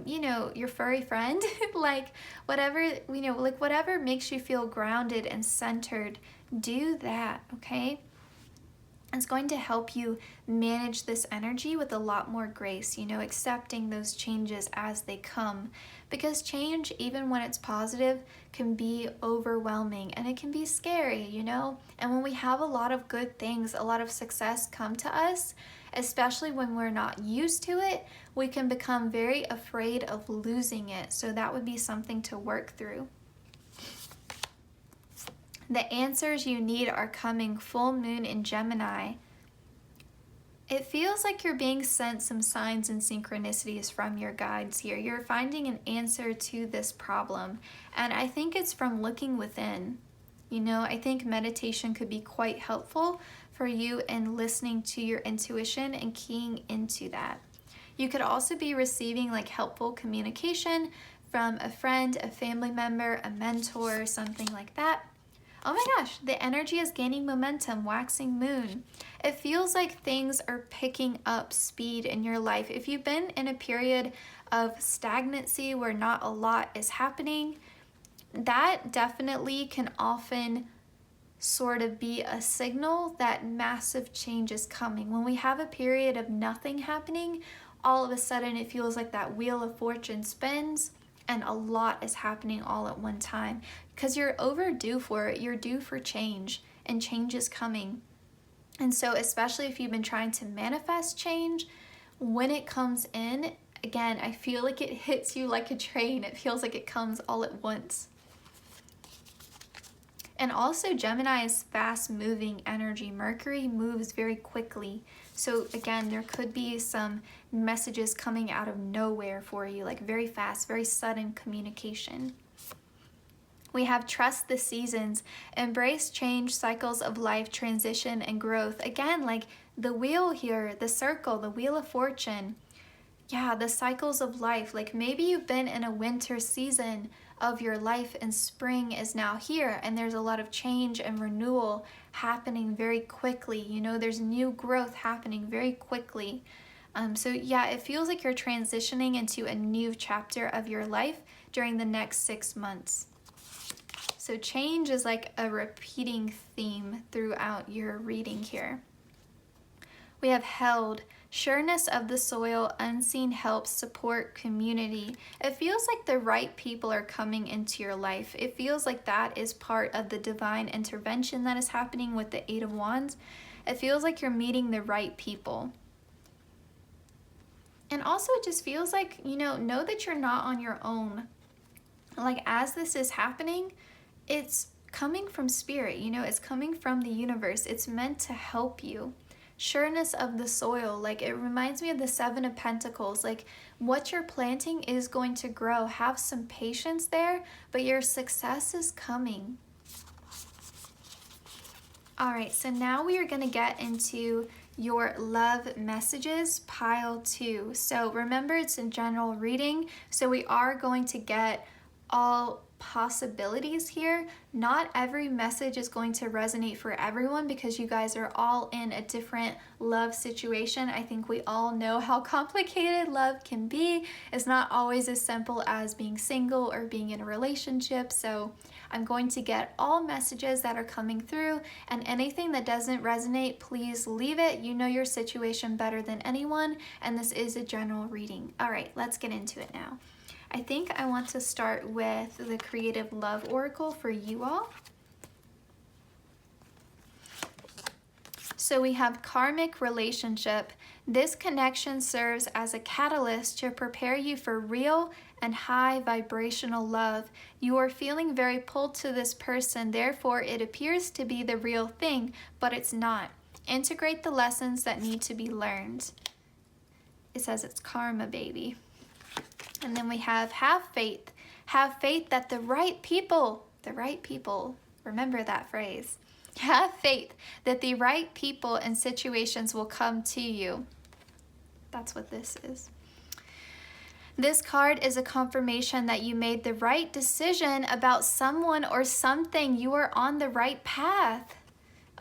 you know, your furry friend, like whatever, you know, like whatever makes you feel grounded and centered, do that, okay? It's going to help you manage this energy with a lot more grace, you know, accepting those changes as they come. Because change, even when it's positive, can be overwhelming and it can be scary, you know? And when we have a lot of good things, a lot of success come to us, especially when we're not used to it, we can become very afraid of losing it. So that would be something to work through. The answers you need are coming. Full moon in Gemini. It feels like you're being sent some signs and synchronicities from your guides here. You're finding an answer to this problem. And I think it's from looking within. You know, I think meditation could be quite helpful for you in listening to your intuition and keying into that. You could also be receiving like helpful communication from a friend, a family member, a mentor, something like that. Oh my gosh, the energy is gaining momentum, waxing moon. It feels like things are picking up speed in your life. If you've been in a period of stagnancy where not a lot is happening, that definitely can often sort of be a signal that massive change is coming. When we have a period of nothing happening, all of a sudden it feels like that wheel of fortune spins and a lot is happening all at one time, because you're overdue for it. You're due for change, and change is coming. And so especially if you've been trying to manifest change, when it comes in, again, I feel like it hits you like a train. It feels like it comes all at once. And also Gemini is fast moving energy. Mercury moves very quickly. So again, there could be some messages coming out of nowhere for you, like very fast, very sudden communication. We have trust the seasons, embrace change, cycles of life, transition, and growth. Again, like the wheel here, the circle, the wheel of fortune. Yeah, the cycles of life. Like maybe you've been in a winter season of your life and spring is now here, and there's a lot of change and renewal happening very quickly. You know, there's new growth happening very quickly. So yeah, it feels like you're transitioning into a new chapter of your life during the next 6 months. So change is like a repeating theme throughout your reading here. We have held, sureness of the soil, unseen help, support, community. It feels like the right people are coming into your life. It feels like that is part of the divine intervention that is happening with the Eight of Wands. It feels like you're meeting the right people. And also it just feels like, you know that you're not on your own. Like as this is happening, it's coming from spirit, it's coming from the universe. It's meant to help you. Sureness of the soil, like it reminds me of the Seven of Pentacles. Like what you're planting is going to grow. Have some patience there, but your success is coming. All right, so now we are going to get into your love messages, pile 2. So remember, it's a general reading, so we are going to get all possibilities here. Not every message is going to resonate for everyone because you guys are all in a different love situation. I think we all know how complicated love can be. It's not always as simple as being single or being in a relationship. So I'm going to get all messages that are coming through, and anything that doesn't resonate, please leave it. You know your situation better than anyone, and this is a general reading. All right, let's get into it now. I think I want to start with the Creative Love Oracle for you all. So we have karmic relationship. This connection serves as a catalyst to prepare you for real and high vibrational love. You are feeling very pulled to this person, therefore it appears to be the real thing, but it's not. Integrate the lessons that need to be learned. It says it's karma, baby. And then we have faith. Have faith that the right people, remember that phrase. Have faith that the right people and situations will come to you. That's what this is. This card is a confirmation that you made the right decision about someone or something. You are on the right path.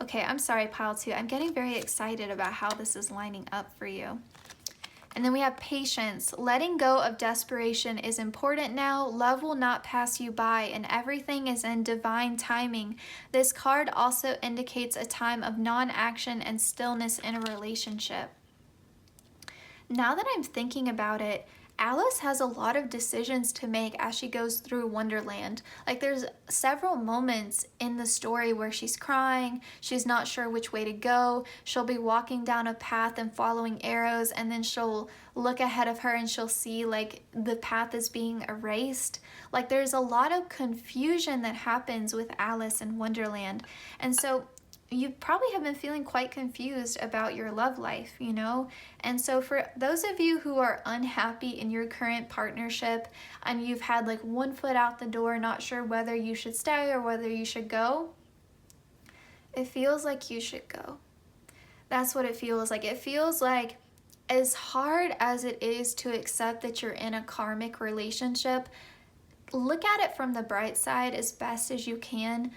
Okay, I'm sorry, pile 2. I'm getting very excited about how this is lining up for you. And then we have patience. Letting go of desperation is important now. Love will not pass you by, and everything is in divine timing. This card also indicates a time of non-action and stillness in a relationship. Now that I'm thinking about it, Alice has a lot of decisions to make as she goes through Wonderland. Like there's several moments in the story where she's crying, she's not sure which way to go, she'll be walking down a path and following arrows, and then she'll look ahead of her and she'll see like the path is being erased. Like there's a lot of confusion that happens with Alice in Wonderland. And so you probably have been feeling quite confused about your love life, And so for those of you who are unhappy in your current partnership and you've had like one foot out the door, not sure whether you should stay or whether you should go, it feels like you should go. That's what it feels like. It feels like as hard as it is to accept that you're in a karmic relationship, look at it from the bright side as best as you can.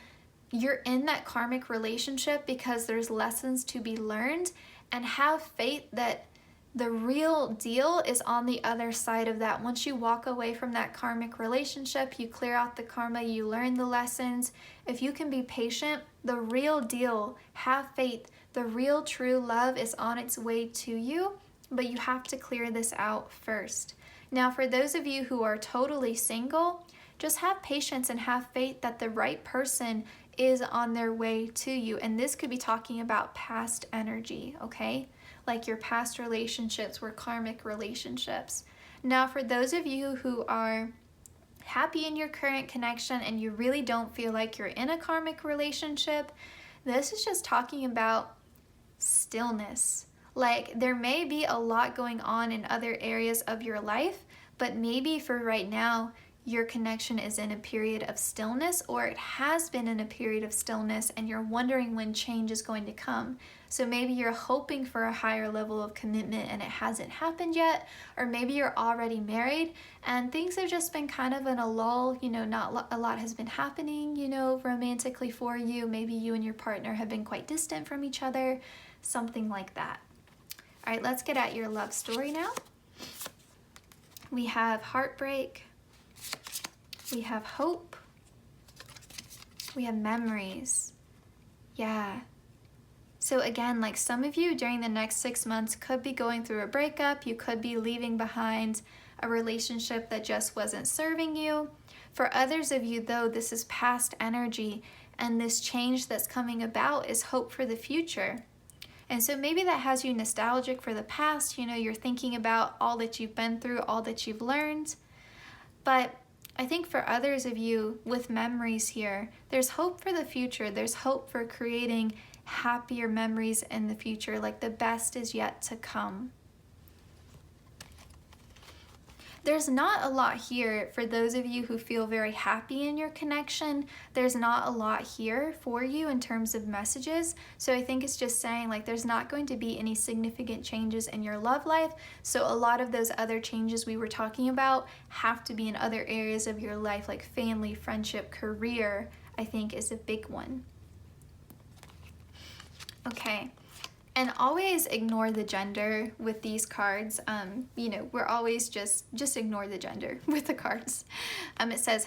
You're in that karmic relationship because there's lessons to be learned, and have faith that The real deal is on the other side of that. Once you walk away from that karmic relationship, you clear out the karma, you learn the lessons. If you can be patient, the real deal, have faith, the real true love is on its way to you, but you have to clear this out first. Now, for those of you who are totally single, just have patience and have faith that the right person is on their way to you. And this could be talking about past energy, okay? Like your past relationships were karmic relationships. Now, for those of you who are happy in your current connection and you really don't feel like you're in a karmic relationship, this is just talking about stillness. Like there may be a lot going on in other areas of your life, but maybe for right now, your connection is in a period of stillness, or it has been in a period of stillness and you're wondering when change is going to come. So maybe you're hoping for a higher level of commitment and it hasn't happened yet, or maybe you're already married and things have just been kind of in a lull, not a lot has been happening, romantically for you. Maybe you and your partner have been quite distant from each other, something like that. All right, let's get at your love story now. We have heartbreak. We have hope. We have memories. Yeah. So again, like some of you during the next 6 months could be going through a breakup. You could be leaving behind a relationship that just wasn't serving you. For others of you, though, this is past energy, and this change that's coming about is hope for the future. And so maybe that has you nostalgic for the past. You're thinking about all that you've been through, all that you've learned. But I think for others of you with memories here, there's hope for the future. There's hope for creating happier memories in the future, like the best is yet to come. There's not a lot here for those of you who feel very happy in your connection. There's not a lot here for you in terms of messages. So I think it's just saying like there's not going to be any significant changes in your love life. So a lot of those other changes we were talking about have to be in other areas of your life, like family, friendship, career, I think is a big one. Okay. And always ignore the gender with these cards. We're always just ignore the gender with the cards. It says,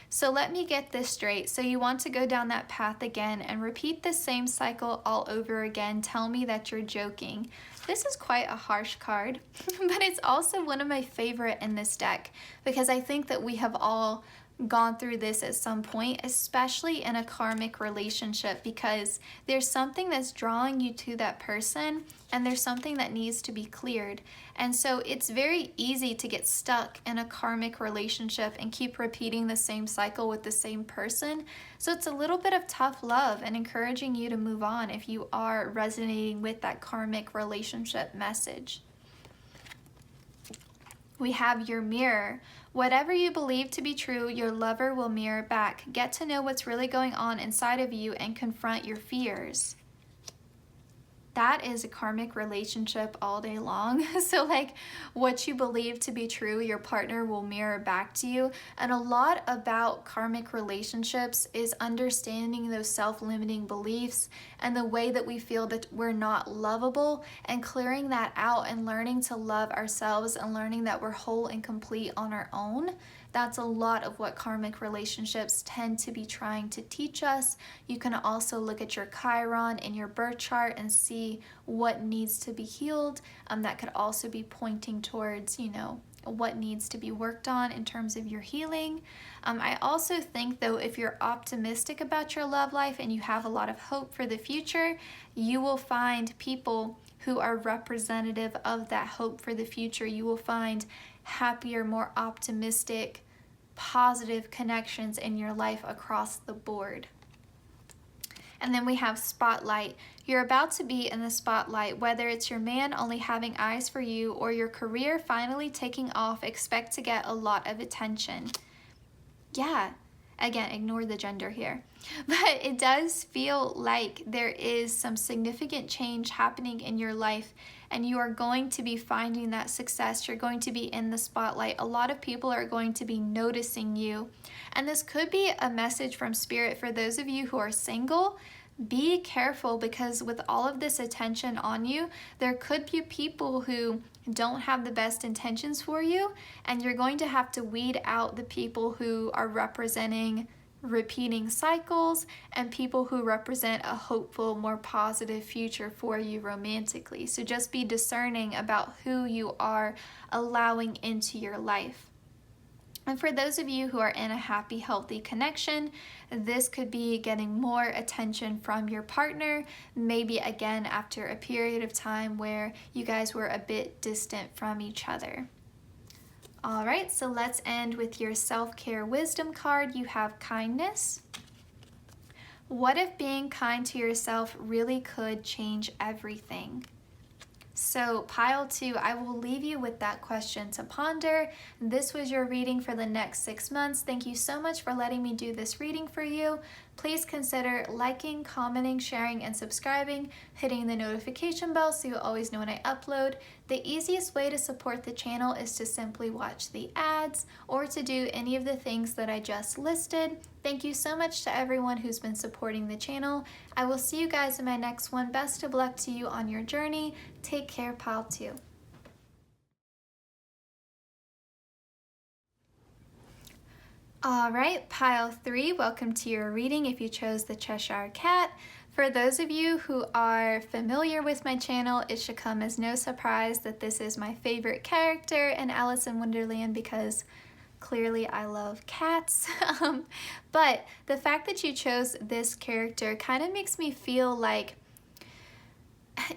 so let me get this straight. So you want to go down that path again and repeat the same cycle all over again. Tell me that you're joking. This is quite a harsh card, but it's also one of my favorite in this deck because I think that we have all gone through this at some point, especially in a karmic relationship, because there's something that's drawing you to that person and there's something that needs to be cleared. And so it's very easy to get stuck in a karmic relationship and keep repeating the same cycle with the same person. So it's a little bit of tough love and encouraging you to move on if you are resonating with that karmic relationship message. We have your mirror. Whatever you believe to be true, your lover will mirror back. Get to know what's really going on inside of you and confront your fears. That is a karmic relationship all day long. So like what you believe to be true, your partner will mirror back to you. And a lot about karmic relationships is understanding those self-limiting beliefs and the way that we feel that we're not lovable, and clearing that out and learning to love ourselves and learning that we're whole and complete on our own. That's a lot of what karmic relationships tend to be trying to teach us. You can also look at your Chiron in your birth chart and see what needs to be healed. That could also be pointing towards, what needs to be worked on in terms of your healing. I also think, though, if you're optimistic about your love life and you have a lot of hope for the future, you will find people who are representative of that hope for the future. You will find happier, more optimistic, positive connections in your life across the board. And then we have spotlight. You're about to be in the spotlight, whether it's your man only having eyes for you or your career finally taking off. Expect to get a lot of attention. Yeah, again, ignore the gender here. But it does feel like there is some significant change happening in your life, and you are going to be finding that success. You're going to be in the spotlight. A lot of people are going to be noticing you. And this could be a message from Spirit for those of you who are single. be careful, because with all of this attention on you, there could be people who don't have the best intentions for you, and you're going to have to weed out the people who are representing repeating cycles and people who represent a hopeful, more positive future for you romantically. So just be discerning about who you are allowing into your life. And for those of you who are in a happy, healthy connection, this could be getting more attention from your partner, maybe again after a period of time where you guys were a bit distant from each other. All right, so let's end with your self-care wisdom card. You have kindness. What if being kind to yourself really could change everything? So pile 2, I will leave you with that question to ponder. This was your reading for the next 6 months. Thank you so much for letting me do this reading for you. Please consider liking, commenting, sharing, and subscribing, hitting the notification bell so you always know when I upload. The easiest way to support the channel is to simply watch the ads or to do any of the things that I just listed. Thank you so much to everyone who's been supporting the channel. I will see you guys in my next one. Best of luck to you on your journey. Take care, pile 2. All right, pile 3, welcome to your reading if you chose the Cheshire Cat. For those of you who are familiar with my channel, it should come as no surprise that this is my favorite character in Alice in Wonderland, because clearly I love cats. But the fact that you chose this character kind of makes me feel like,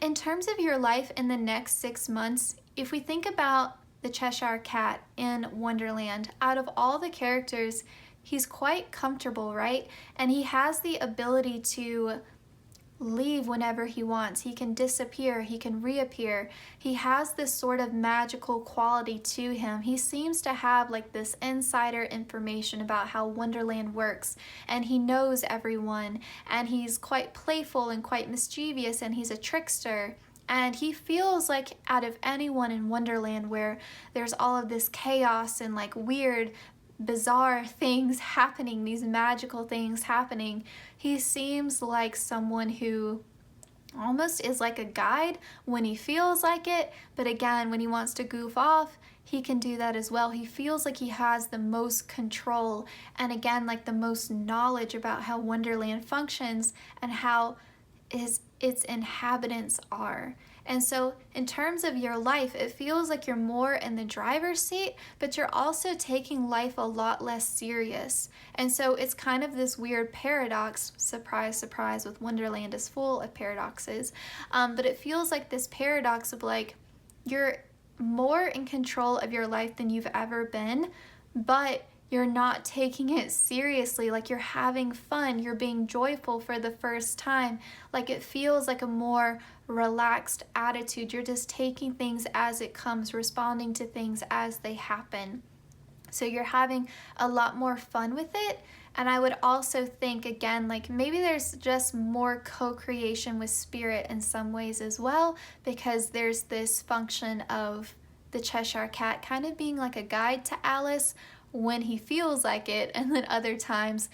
in terms of your life in the next 6 months, if we think about the Cheshire Cat in Wonderland, out of all the characters, he's quite comfortable, right? And he has the ability to leave whenever he wants. He can disappear, he can reappear. He has this sort of magical quality to him. He seems to have like this insider information about how Wonderland works, and he knows everyone, and he's quite playful and quite mischievous, and he's a trickster. And he feels like out of anyone in Wonderland, where there's all of this chaos and like weird, bizarre things happening, these magical things happening, he seems like someone who almost is like a guide when he feels like it, but again, when he wants to goof off, he can do that as well. He feels like he has the most control, and again, like the most knowledge about how Wonderland functions and how its inhabitants are. And so in terms of your life, it feels like you're more in the driver's seat, but you're also taking life a lot less serious. And so it's kind of this weird paradox. Surprise, surprise, with Wonderland is full of paradoxes. But it feels like this paradox of like, you're more in control of your life than you've ever been, but you're not taking it seriously. Like, you're having fun, you're being joyful for the first time. Like, it feels like a more relaxed attitude. You're just taking things as it comes, responding to things as they happen. So you're having a lot more fun with it. And I would also think, again, like maybe there's just more co-creation with spirit in some ways as well, because there's this function of the Cheshire Cat kind of being like a guide to Alice when he feels like it, and then other times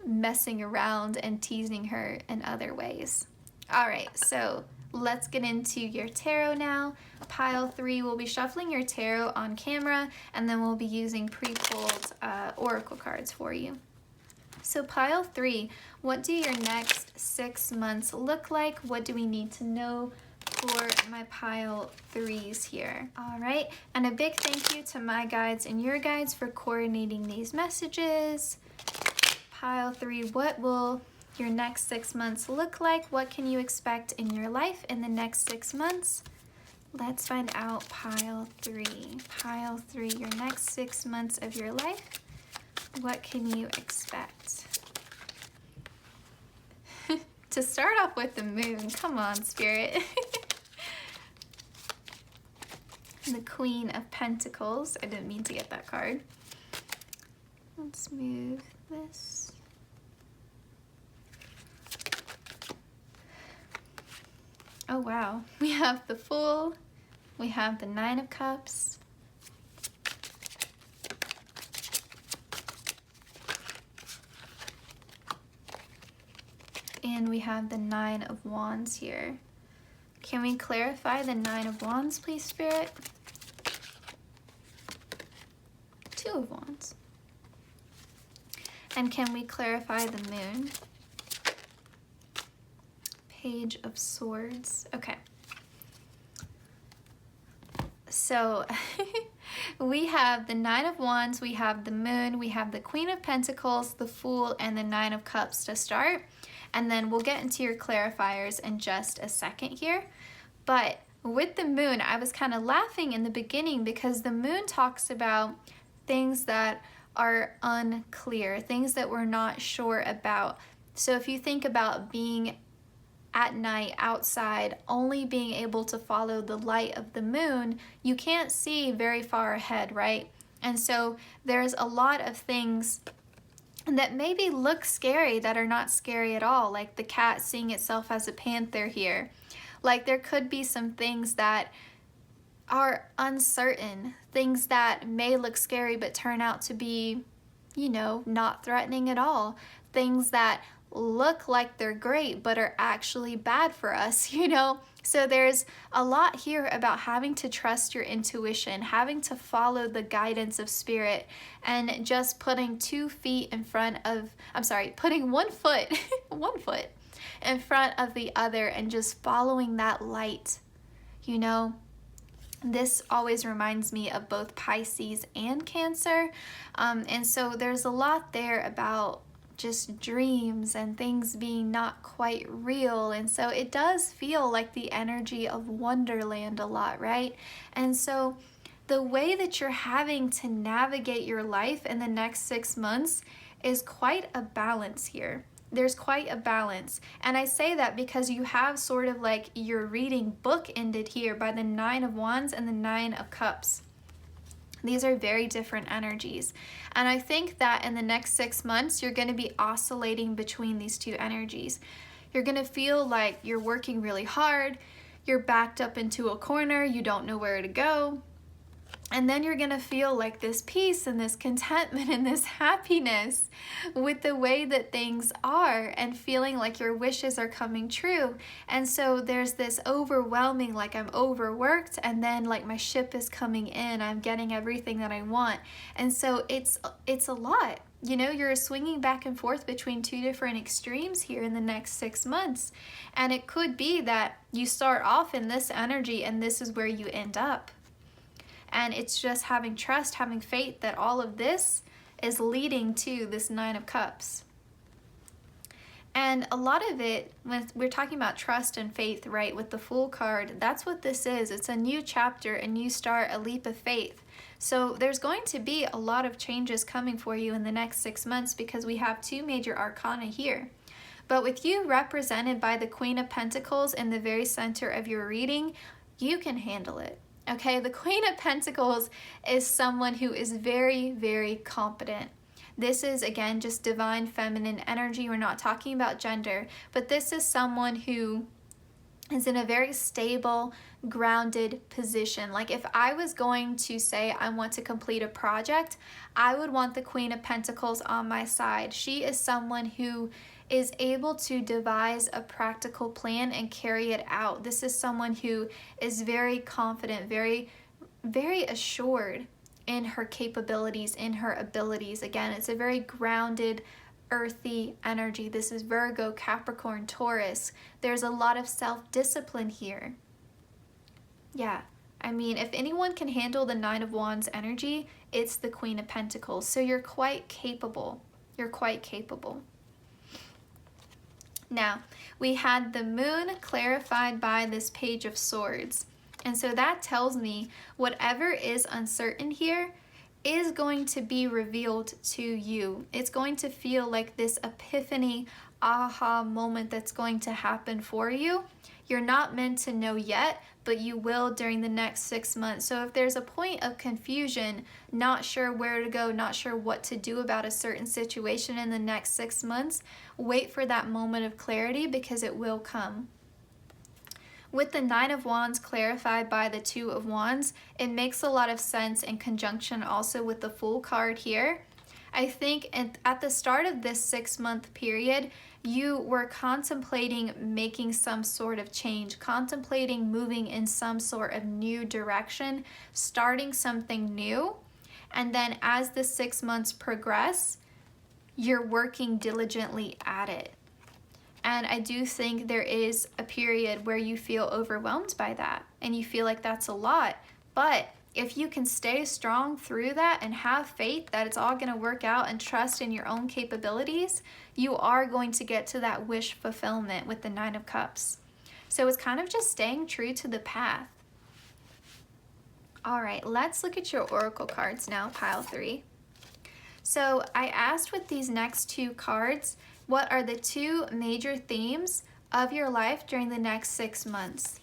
messing around and teasing her in other ways. All right, so let's get into your tarot now. Pile 3, we'll be shuffling your tarot on camera, and then we'll be using pre-pulled oracle cards for you. So pile 3, what do your next 6 months look like? What do we need to know for my pile 3s here? All right, and a big thank you to my guides and your guides for coordinating these messages. Pile 3, what will your next 6 months look like? What can you expect in your life in the next 6 months? Let's find out. Pile 3. Pile 3, your next 6 months of your life. What can you expect? To start off with the moon, come on, Spirit. The Queen of Pentacles. I didn't mean to get that card. Let's move this. Oh wow, we have the Fool, we have the Nine of Cups, And we have the Nine of Wands here. Can we clarify the Nine of Wands, please, Spirit? Two of Wands. And can we clarify the Moon? Page of Swords. Okay. So we have the Nine of Wands, we have the Moon, we have the Queen of Pentacles, the Fool, and the Nine of Cups to start. And then we'll get into your clarifiers in just a second here. But with the Moon, I was kind of laughing in the beginning because the Moon talks about things that are unclear, things that we're not sure about. So if you think about being at night outside, only being able to follow the light of the moon, you can't see very far ahead, right? And so there's a lot of things that maybe look scary that are not scary at all, like the cat seeing itself as a panther here. Like there could be some things that are uncertain, things that may look scary but turn out to be, you know, not threatening at all. Things that look like they're great but are actually bad for us, you know? So there's a lot here about having to trust your intuition, having to follow the guidance of spirit, and just putting 2 feet in front of, putting 1 foot, 1 foot in front of the other and just following that light, you know? This always reminds me of both Pisces and Cancer. And so there's a lot there about just dreams and things being not quite real. And so it does feel like the energy of Wonderland a lot, right? And so the way that you're having to navigate your life in the next 6 months is quite a balance here. There's quite a balance. And I say that because you have sort of like your reading book ended here by the Nine of Wands and the Nine of Cups. These are very different energies. And I think that in the next 6 months, you're going to be oscillating between these 2 energies. You're going to feel like you're working really hard, you're backed up into a corner, you don't know where to go. And then you're going to feel like this peace and this contentment and this happiness with the way that things are and feeling like your wishes are coming true. And so there's this overwhelming, like I'm overworked, and then like my ship is coming in, I'm getting everything that I want. And so it's a lot. You know, you're swinging back and forth between 2 different extremes here in the next 6 months. And it could be that you start off in this energy and this is where you end up. And it's just having trust, having faith that all of this is leading to this Nine of Cups. And a lot of it, when we're talking about trust and faith, right, with the Fool card, that's what this is. It's a new chapter, a new start, a leap of faith. So there's going to be a lot of changes coming for you in the next 6 months because we have 2 major arcana here. But with you represented by the Queen of Pentacles in the very center of your reading, you can handle it. Okay, the Queen of Pentacles is someone who is very, very competent. This is, again, just divine feminine energy. We're not talking about gender, but this is someone who is in a very stable, grounded position. Like if I was going to say I want to complete a project, I would want the Queen of Pentacles on my side. She is someone who is able to devise a practical plan and carry it out. This is someone who is very confident, very, very assured in her capabilities, in her abilities. Again, it's a very grounded, earthy energy. This is Virgo, Capricorn, Taurus. There's a lot of self-discipline here. Yeah, I mean, if anyone can handle the Nine of Wands energy, it's the Queen of Pentacles. So you're quite capable. You're quite capable. Now, we had the moon clarified by this Page of Swords. And so that tells me whatever is uncertain here is going to be revealed to you. It's going to feel like this epiphany, aha moment that's going to happen for you. You're not meant to know yet, but you will during the next 6 months. So if there's a point of confusion, not sure where to go, not sure what to do about a certain situation in the next 6 months, wait for that moment of clarity because it will come. With the Nine of Wands clarified by the Two of Wands, it makes a lot of sense in conjunction also with the Fool card here, I think at the start of this 6-month period, you were contemplating making some sort of change, contemplating moving in some sort of new direction, starting something new. And then as the 6 months progress, you're working diligently at it. And I do think there is a period where you feel overwhelmed by that and you feel like that's a lot. But if you can stay strong through that and have faith that it's all going to work out and trust in your own capabilities, you are going to get to that wish fulfillment with the 9 of Cups. So it's kind of just staying true to the path. All right, let's look at your oracle cards now, pile 3. So I asked with these next 2 cards, what are the 2 major themes of your life during the next 6 months?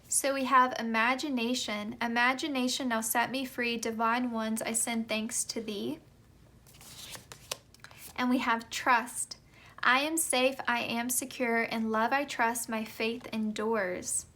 So we have imagination. Imagination, now set me free. Divine ones, I send thanks to thee. And we have trust. I am safe, I am secure. In love I trust, my faith endures.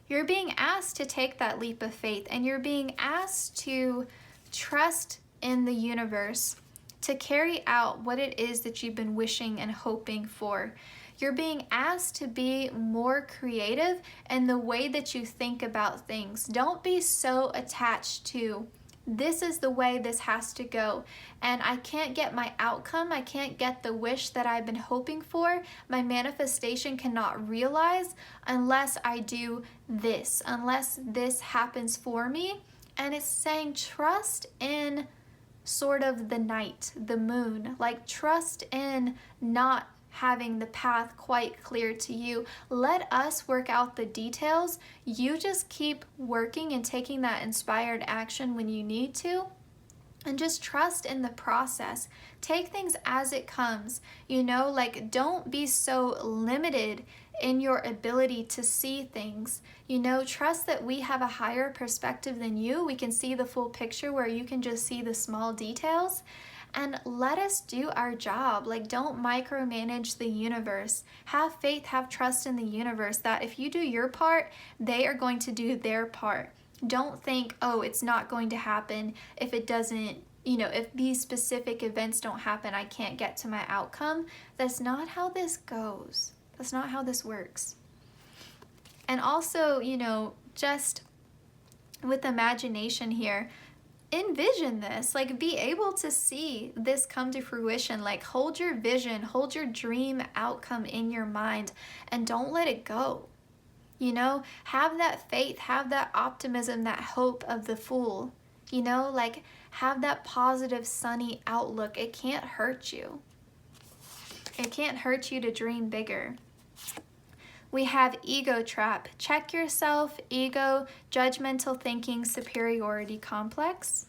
You're being asked to take that leap of faith, and you're being asked to trust in the universe to carry out what it is that you've been wishing and hoping for. You're being asked to be more creative in the way that you think about things. Don't be so attached to, this is the way this has to go, and I can't get my outcome, I can't get the wish that I've been hoping for, my manifestation cannot realize unless I do this, unless this happens for me. And it's saying trust in sort of the night, the moon, like trust in not having the path quite clear to you. Let us work out the details. You just keep working and taking that inspired action when you need to, and just trust in the process. Take things as it comes, you know, like don't be so limited in your ability to see things. You know, trust that we have a higher perspective than you. We can see the full picture where you can just see the small details. And let us do our job. Like, don't micromanage the universe. Have faith, have trust in the universe that if you do your part, they are going to do their part. Don't think, oh, it's not going to happen if it doesn't, you know, if these specific events don't happen, I can't get to my outcome. That's not how this goes. That's not how this works. And also, you know, just with imagination here, envision this, like be able to see this come to fruition. Like hold your vision, hold your dream outcome in your mind, and don't let it go. You know, have that faith, have that optimism, that hope of the Fool. You know, like have that positive, sunny outlook. It can't hurt you. It can't hurt you to dream bigger. We have ego trap. Check yourself, ego, judgmental thinking, superiority complex.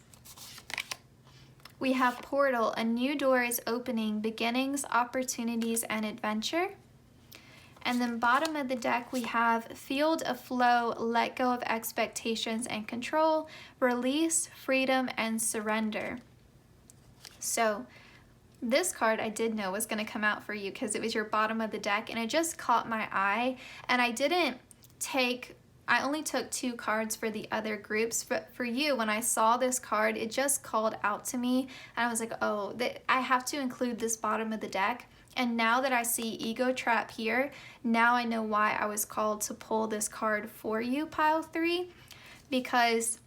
We have portal. A new door is opening, beginnings, opportunities, and adventure. And then bottom of the deck, we have field of flow, let go of expectations and control, release, freedom, and surrender. So this card I did know was going to come out for you because it was your bottom of the deck, and it just caught my eye. And I only took 2 cards for the other groups, but for you, when I saw this card, it just called out to me, and I was like, oh, I have to include this bottom of the deck. And now that I see ego trap here, now I know why I was called to pull this card for you, pile 3, because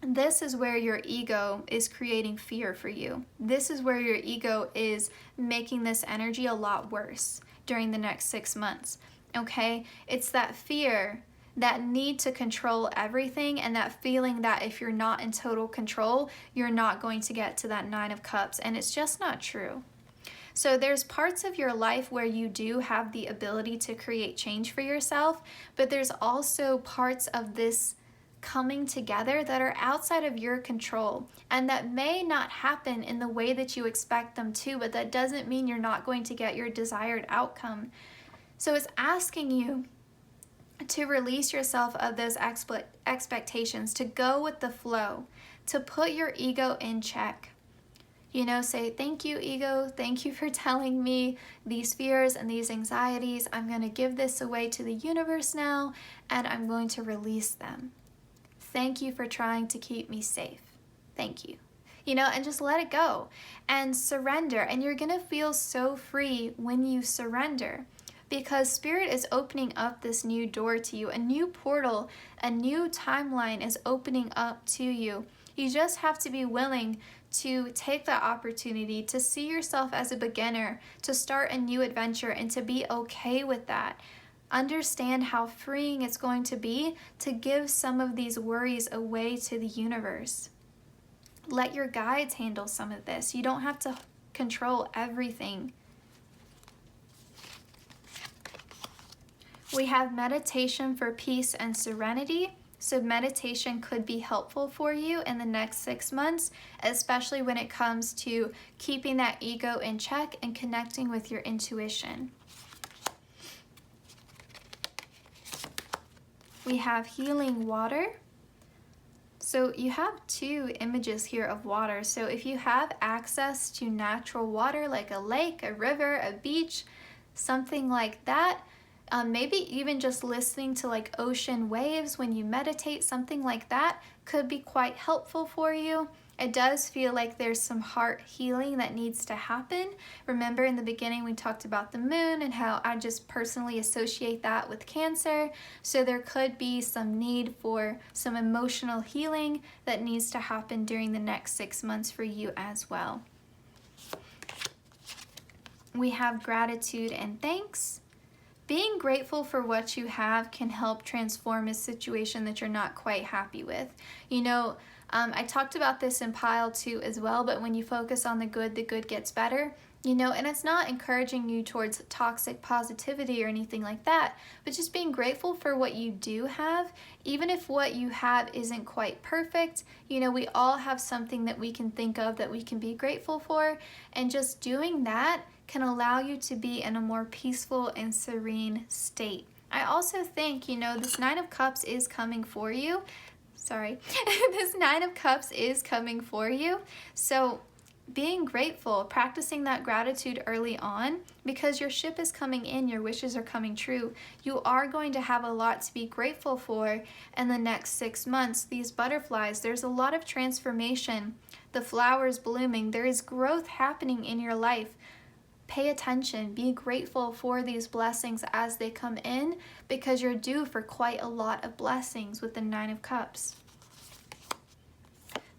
this is where your ego is creating fear for you. This is where your ego is making this energy a lot worse during the next 6 months, okay? It's that fear, that need to control everything, and that feeling that if you're not in total control, you're not going to get to that 9 of Cups, and it's just not true. So there's parts of your life where you do have the ability to create change for yourself, but there's also parts of this coming together that are outside of your control and that may not happen in the way that you expect them to, but that doesn't mean you're not going to get your desired outcome. So it's asking you to release yourself of those expectations, to go with the flow, to put your ego in check. You know, say, thank you, ego. Thank you for telling me these fears and these anxieties. I'm going to give this away to the universe now, and I'm going to release them. Thank you for trying to keep me safe. Thank you. and just let it go and surrender. And you're gonna feel so free when you surrender, because Spirit is opening up this new door to you. A new portal, a new timeline is opening up to you. You just have to be willing to take that opportunity to see yourself as a beginner, to start a new adventure, and to be okay with that. Understand how freeing it's going to be to give some of these worries away to the universe. Let your guides handle some of this. You don't have to control everything. We have meditation for peace and serenity. So meditation could be helpful for you in the next 6 months, especially when it comes to keeping that ego in check and connecting with your intuition. We have healing water. So you have 2 images here of water. So if you have access to natural water, like a lake, a river, a beach, something like that, maybe even just listening to like ocean waves when you meditate, something like that could be quite helpful for you. It does feel like there's some heart healing that needs to happen. Remember in the beginning we talked about the moon and how I just personally associate that with Cancer. So there could be some need for some emotional healing that needs to happen during the next 6 months for you as well. We have gratitude and thanks. Being grateful for what you have can help transform a situation that you're not quite happy with. I talked about this in pile 2 as well, but when you focus on the good gets better. And it's not encouraging you towards toxic positivity or anything like that, but just being grateful for what you do have, even if what you have isn't quite perfect. We all have something that we can think of that we can be grateful for, and just doing that can allow you to be in a more peaceful and serene state. I also think, this 9 of Cups is coming for you. This 9 of Cups is coming for you. So being grateful, practicing that gratitude early on, because your ship is coming in, your wishes are coming true. You are going to have a lot to be grateful for in the next 6 months. These butterflies, there's a lot of transformation. The flowers blooming, there is growth happening in your life. Pay attention, be grateful for these blessings as they come in, because you're due for quite a lot of blessings with the 9 of Cups.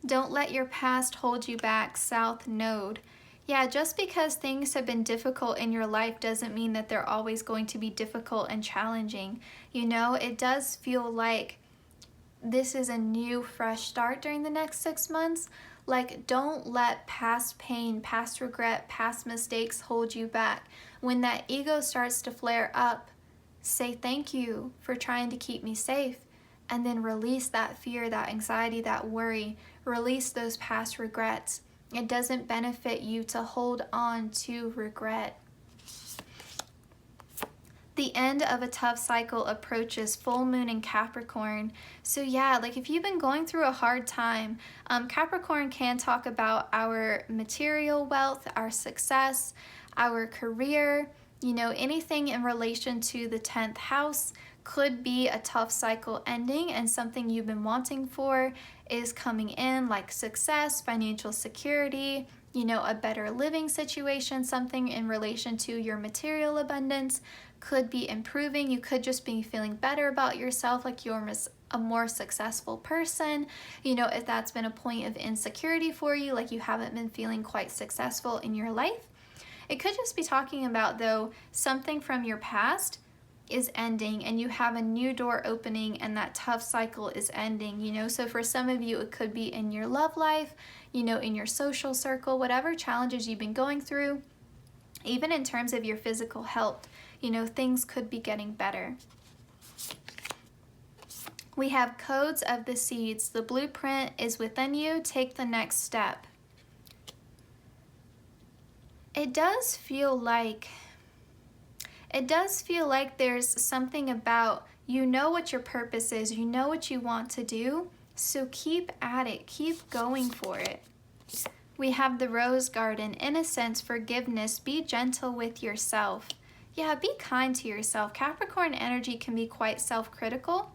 Don't let your past hold you back, South Node. Yeah, just because things have been difficult in your life doesn't mean that they're always going to be difficult and challenging. It does feel like this is a new, fresh start during the next 6 months. Like, don't let past pain, past regret, past mistakes hold you back. When that ego starts to flare up, say thank you for trying to keep me safe, and then release that fear, that anxiety, that worry. Release those past regrets. It doesn't benefit you to hold on to regret. The end of a tough cycle approaches, full moon in Capricorn. So yeah, like if you've been going through a hard time, Capricorn can talk about our material wealth, our success, our career, anything in relation to the 10th house could be a tough cycle ending, and something you've been wanting for is coming in, like success, financial security, a better living situation, something in relation to your material abundance could be improving. You could just be feeling better about yourself, like you're a more successful person. If that's been a point of insecurity for you, like you haven't been feeling quite successful in your life. It could just be talking about, though, something from your past is ending and you have a new door opening and that tough cycle is ending. So for some of you, it could be in your love life, in your social circle, whatever challenges you've been going through, even in terms of your physical health, things could be getting better. We have codes of the seeds. The blueprint is within you. Take the next step. It does feel like there's something about, what your purpose is, what you want to do, so keep at it, keep going for it. We have the rose garden, innocence, forgiveness, be gentle with yourself. Yeah, be kind to yourself. Capricorn energy can be quite self-critical.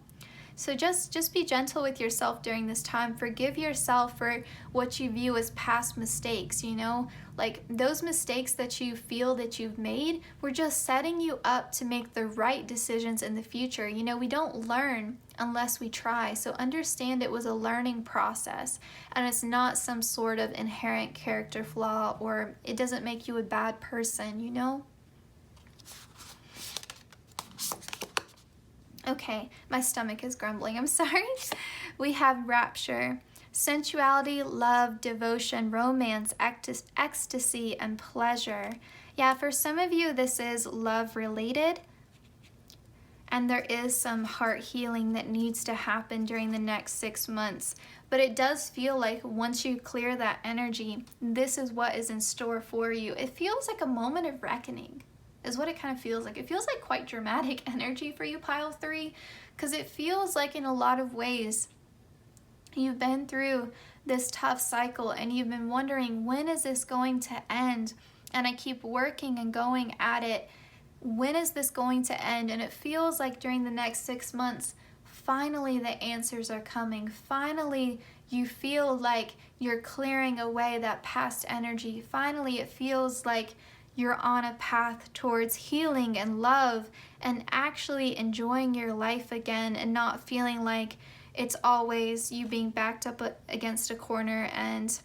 So just be gentle with yourself during this time. Forgive yourself for what you view as past mistakes, you know? Like those mistakes that you feel that you've made were just setting you up to make the right decisions in the future. You know, we don't learn unless we try. So understand it was a learning process, and it's not some sort of inherent character flaw, or it doesn't make you a bad person, you know? Okay, my stomach is grumbling, I'm sorry. We have rapture, sensuality, love, devotion, romance, ecstasy, and pleasure. Yeah, for some of you, this is love related, and there is some heart healing that needs to happen during the next 6 months. But it does feel like once you clear that energy, this is what is in store for you. It feels like a moment of reckoning, is what it kind of feels like. It feels like quite dramatic energy for you, pile 3, because it feels like in a lot of ways you've been through this tough cycle and you've been wondering, when is this going to end? And I keep working and going at it. When is this going to end? And it feels like during the next 6 months, finally the answers are coming. Finally, you feel like you're clearing away that past energy. Finally, it feels like you're on a path towards healing and love and actually enjoying your life again, and not feeling like it's always you being backed up against a corner and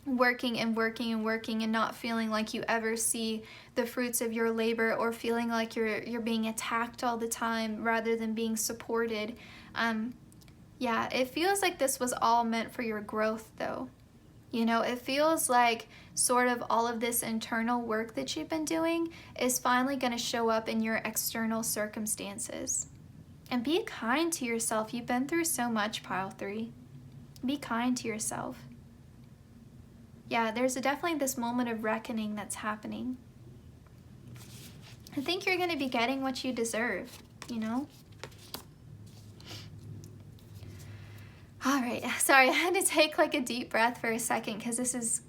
working and working and working, and not feeling like you ever see the fruits of your labor, or feeling like you're being attacked all the time rather than being supported. Yeah, it feels like this was all meant for your growth though. You know, it feels like sort of all of this internal work that you've been doing is finally going to show up in your external circumstances. And be kind to yourself. You've been through so much, pile 3. Be kind to yourself. Yeah, there's definitely this moment of reckoning that's happening. I think you're going to be getting what you deserve, you know? All right, sorry, I had to take like a deep breath for a second, because this is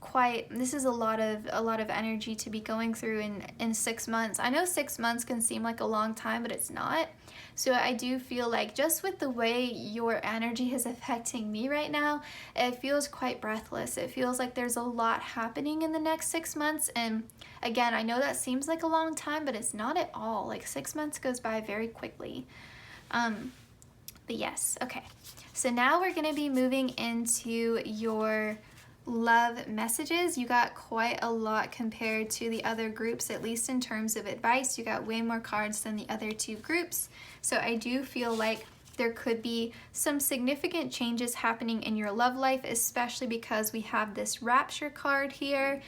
a lot of energy to be going through in 6 months. I know 6 months can seem like a long time, but it's not. So I do feel like just with the way your energy is affecting me right now, it feels quite breathless. It feels like there's a lot happening in the next 6 months. And again, I know that seems like a long time, but it's not at all. Like 6 months goes by very quickly. But yes, okay. So now we're going to be moving into your love messages. You got quite a lot compared to the other groups, at least in terms of advice. You got way more cards than the other 2 groups. So I do feel like there could be some significant changes happening in your love life, especially because we have this rapture card here,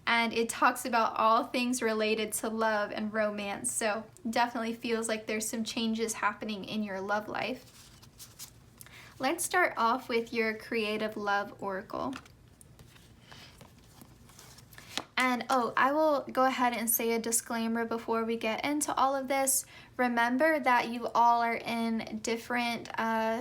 and it talks about all things related to love and romance. So definitely feels like there's some changes happening in your love life. Let's start off with your creative love oracle. And I will go ahead and say a disclaimer before we get into all of this. Remember that you all are in different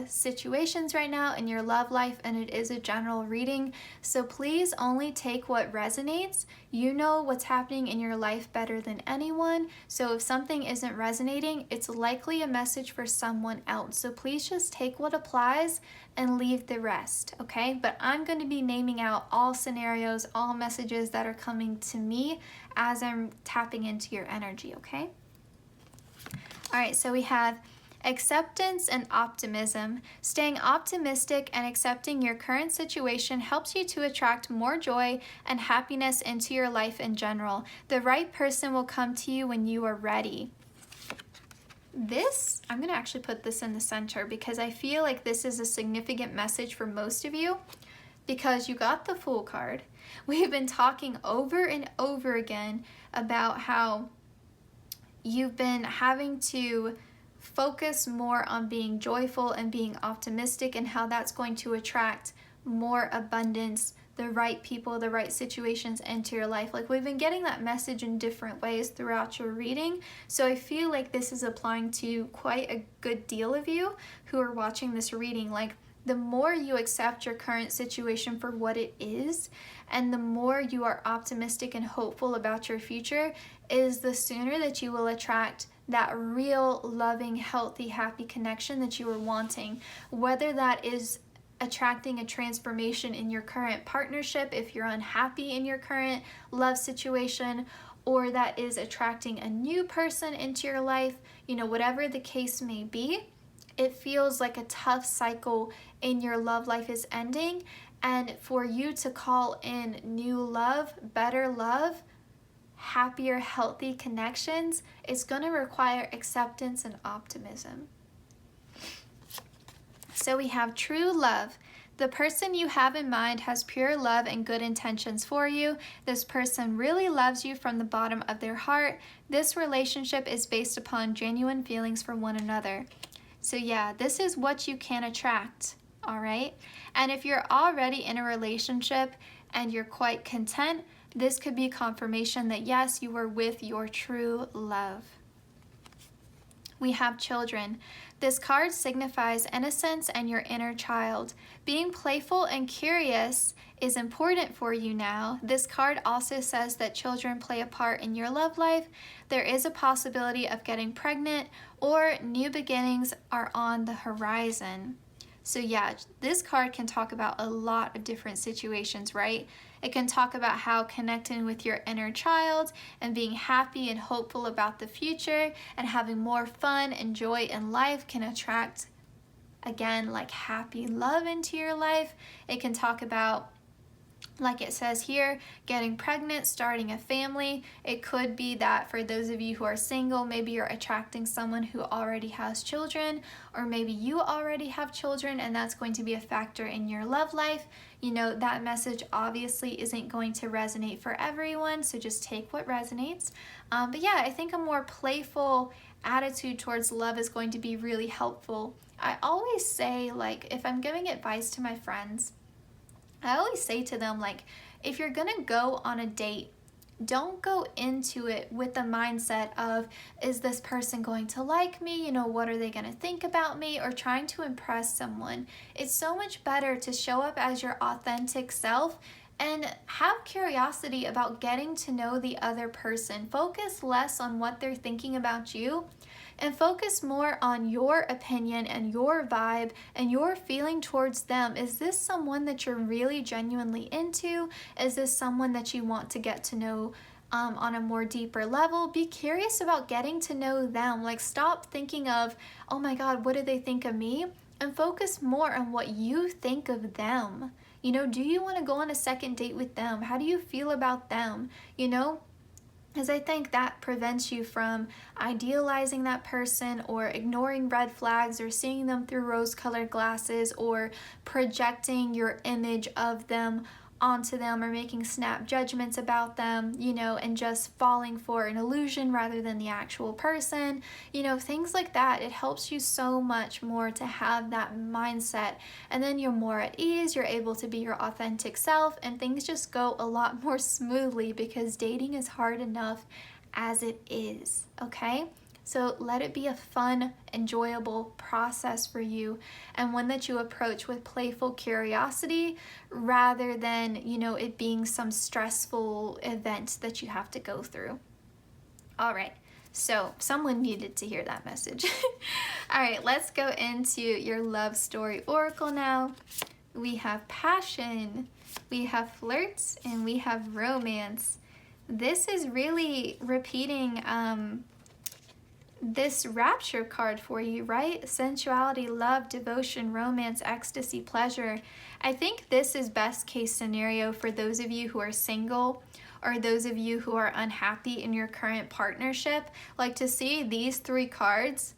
situations right now in your love life, and it is a general reading. So please only take what resonates. You know what's happening in your life better than anyone. So if something isn't resonating, it's likely a message for someone else. So please just take what applies and leave the rest, okay? But I'm going to be naming out all scenarios, all messages that are coming to me as I'm tapping into your energy, okay? All right, so we have acceptance and optimism. Staying optimistic and accepting your current situation helps you to attract more joy and happiness into your life in general. The right person will come to you when you are ready. This, I'm going to actually put this in the center because I feel like this is a significant message for most of you, because you got the Fool card. We've been talking over and over again about how you've been having to focus more on being joyful and being optimistic, and how that's going to attract more abundance, the right people, the right situations into your life. Like, we've been getting that message in different ways throughout your reading. So I feel like this is applying to quite a good deal of you who are watching this reading. Like, the more you accept your current situation for what it is, and the more you are optimistic and hopeful about your future, is the sooner that you will attract that real, loving, healthy, happy connection that you are wanting. Whether that is attracting a transformation in your current partnership if you're unhappy in your current love situation, or that is attracting a new person into your life, whatever the case may be, it feels like a tough cycle in your love life is ending. And for you to call in new love, better love, happier, healthy connections, it's going to require acceptance and optimism. So we have true love. The person you have in mind has pure love and good intentions for you. This person really loves you from the bottom of their heart. This relationship is based upon genuine feelings for one another. So yeah, this is what you can attract, all right? And if you're already in a relationship and you're quite content, this could be confirmation that yes, you are with your true love. We have children. This card signifies innocence and your inner child. Being playful and curious is important for you now. This card also says that children play a part in your love life. There is a possibility of getting pregnant, or new beginnings are on the horizon. So yeah, this card can talk about a lot of different situations, right? It can talk about how connecting with your inner child and being happy and hopeful about the future and having more fun and joy in life can attract, again, like happy love into your life. It can talk about, like it says here, getting pregnant, starting a family. It could be that for those of you who are single, maybe you're attracting someone who already has children, or maybe you already have children and that's going to be a factor in your love life. That message obviously isn't going to resonate for everyone, so just take what resonates. But yeah, I think a more playful attitude towards love is going to be really helpful. I always say, like, if I'm giving advice to my friends, I always say to them, like, if you're gonna go on a date, don't go into it with the mindset of, is this person going to like me? What are they gonna think about me? Or trying to impress someone. It's so much better to show up as your authentic self and have curiosity about getting to know the other person. Focus less on what they're thinking about you and focus more on your opinion and your vibe and your feeling towards them. Is this someone that you're really genuinely into? Is this someone that you want to get to know on a more deeper level? Be curious about getting to know them. Like, stop thinking of, oh my God, what do they think of me? And focus more on what you think of them. Do you want to go on a second date with them? How do you feel about them? Because I think that prevents you from idealizing that person or ignoring red flags or seeing them through rose-colored glasses or projecting your image of them onto them or making snap judgments about them, and just falling for an illusion rather than the actual person. Things like that. It helps you so much more to have that mindset, and then you're more at ease, you're able to be your authentic self, and things just go a lot more smoothly because dating is hard enough as it is, okay? So let it be a fun, enjoyable process for you, and one that you approach with playful curiosity rather than, it being some stressful event that you have to go through. All right, so someone needed to hear that message. All right, let's go into your love story oracle now. We have passion, we have flirts, and we have romance. This is really repeating this rapture card for you, right? Sensuality, love, devotion, romance, ecstasy, pleasure. I think this is best case scenario for those of you who are single or those of you who are unhappy in your current partnership. Like, to see these three cards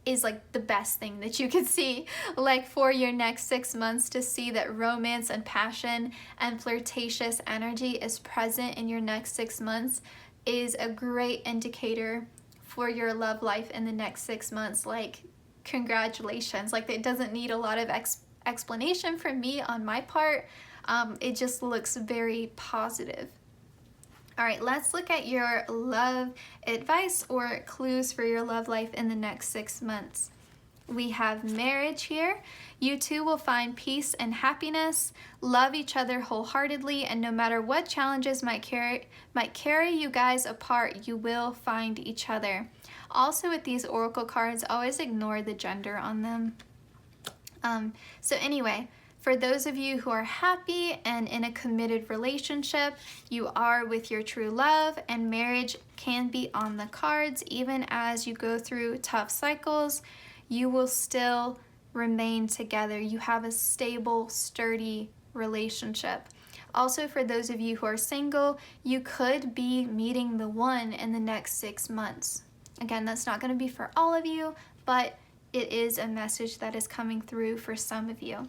is like the best thing that you could see, like, for your next 6 months, to see that romance and passion and flirtatious energy is present in your next 6 months is a great indicator for your love life in the next 6 months. Like, congratulations. Like, it doesn't need a lot of explanation from me on my part. It just looks very positive. All right, let's look at your love advice or clues for your love life in the next 6 months. We have marriage here. You two will find peace and happiness, love each other wholeheartedly, and no matter what challenges might carry you guys apart, you will find each other. Also with these oracle cards, always ignore the gender on them. So anyway, for those of you who are happy and in a committed relationship, you are with your true love, and marriage can be on the cards. Even as you go through tough cycles, you will still remain together. You have a stable, sturdy relationship. Also, for those of you who are single, you could be meeting the one in the next 6 months. Again, that's not going to be for all of you, but it is a message that is coming through for some of you.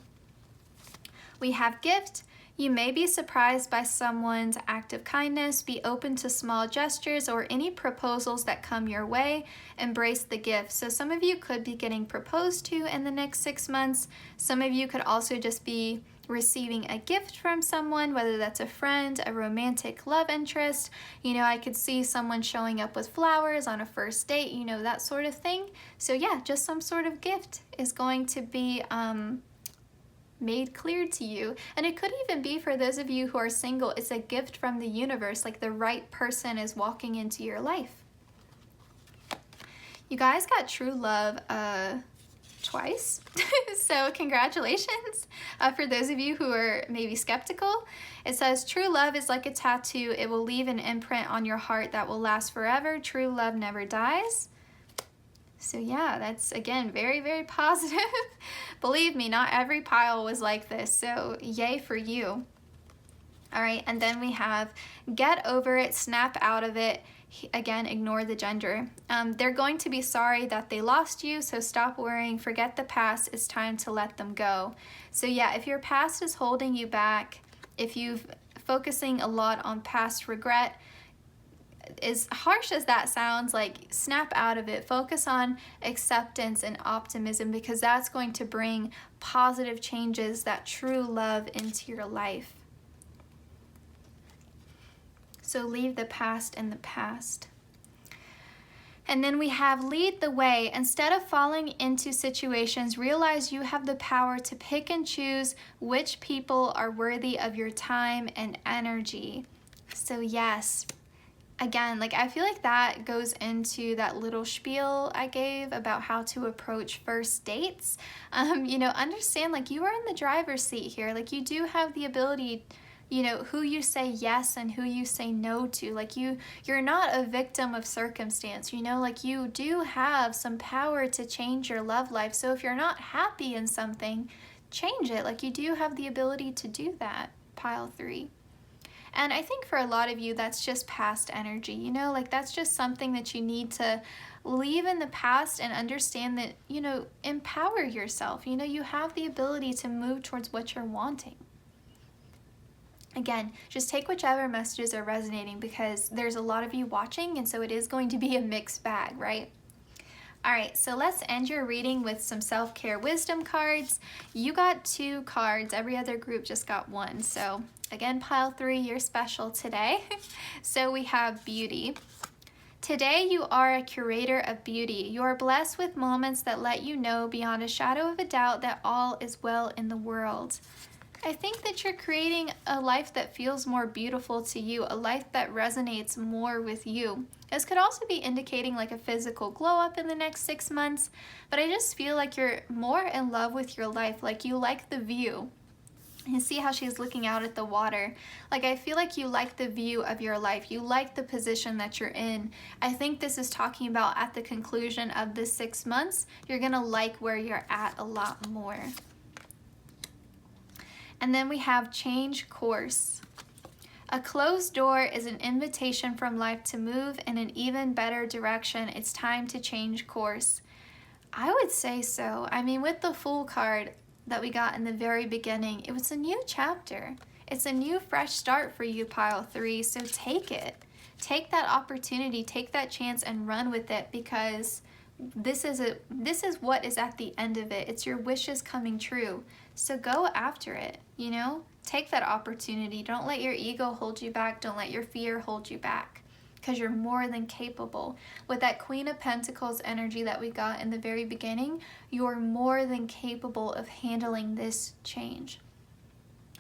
We have gift. You may be surprised by someone's act of kindness. Be open to small gestures or any proposals that come your way. Embrace the gift. So some of you could be getting proposed to in the next 6 months. Some of you could also just be receiving a gift from someone, whether that's a friend, a romantic love interest. You know, I could see someone showing up with flowers on a first date, you know, that sort of thing. So yeah, just some sort of gift is going to be made clear to you. And it could even be for those of you who are single, it's a gift from the universe, like the right person is walking into your life. You guys got true love twice. So congratulations. For those of you who are maybe skeptical, it says true love is like a tattoo. It will leave an imprint on your heart that will last forever. True love never dies. So yeah, that's again very, very positive. Believe me, not every pile was like this, so yay for you. All right, and then we have get over it, snap out of it. Again, ignore the gender. They're going to be sorry that they lost you, so stop worrying, forget the past, it's time to let them go. So yeah, if your past is holding you back, if you're focusing a lot on past regret, as harsh as that sounds, like snap out of it. Focus on acceptance and optimism, because that's going to bring positive changes, that true love into your life. So leave the past in the past. And then we have lead the way. Instead of falling into situations, realize you have the power to pick and choose which people are worthy of your time and energy. So yes, again, like I feel like that goes into that little spiel I gave about how to approach first dates. You know, understand like you are in the driver's seat here. Like you do have the ability, you know, who you say yes and who you say no to. Like you're not a victim of circumstance, you know, like you do have some power to change your love life. So if you're not happy in something, change it. Like you do have the ability to do that, pile 3. And I think for a lot of you, that's just past energy, you know, like that's just something that you need to leave in the past and understand that, you know, empower yourself. You know, you have the ability to move towards what you're wanting. Again, just take whichever messages are resonating, because there's a lot of you watching, and so it is going to be a mixed bag, right? All right, so let's end your reading with some self-care wisdom cards. You got 2 cards. Every other group just got 1. So again, pile 3, you're special today. So we have beauty. Today you are a curator of beauty. You are blessed with moments that let you know beyond a shadow of a doubt that all is well in the world. I think that you're creating a life that feels more beautiful to you, a life that resonates more with you. This could also be indicating like a physical glow up in the next 6 months, but I just feel like you're more in love with your life, like you like the view. You see how she's looking out at the water. Like I feel like you like the view of your life. You like the position that you're in. I think this is talking about at the conclusion of the 6 months, you're gonna like where you're at a lot more. And then we have change course. A closed door is an invitation from life to move in an even better direction. It's time to change course. I would say so. I mean, with the Fool card that we got in the very beginning, it was a new chapter. It's a new fresh start for you, pile 3, so take it. Take that opportunity, take that chance and run with it, because this is what is at the end of it. It's your wishes coming true. So go after it, you know? Take that opportunity. Don't let your ego hold you back. Don't let your fear hold you back. because you're more than capable. With that Queen of Pentacles energy that we got in the very beginning, you're more than capable of handling this change.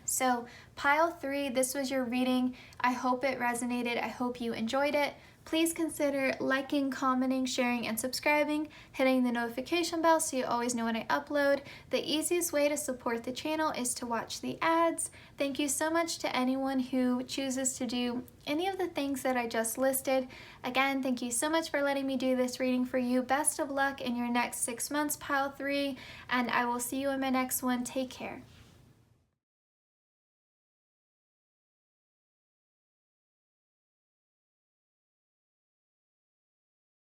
So pile 3, this was your reading. I hope it resonated. I hope you enjoyed it. Please consider liking, commenting, sharing, and subscribing, hitting the notification bell so you always know when I upload. The easiest way to support the channel is to watch the ads. Thank you so much to anyone who chooses to do any of the things that I just listed. Again, thank you so much for letting me do this reading for you. Best of luck in your next 6 months, pile 3, and I will see you in my next one. Take care.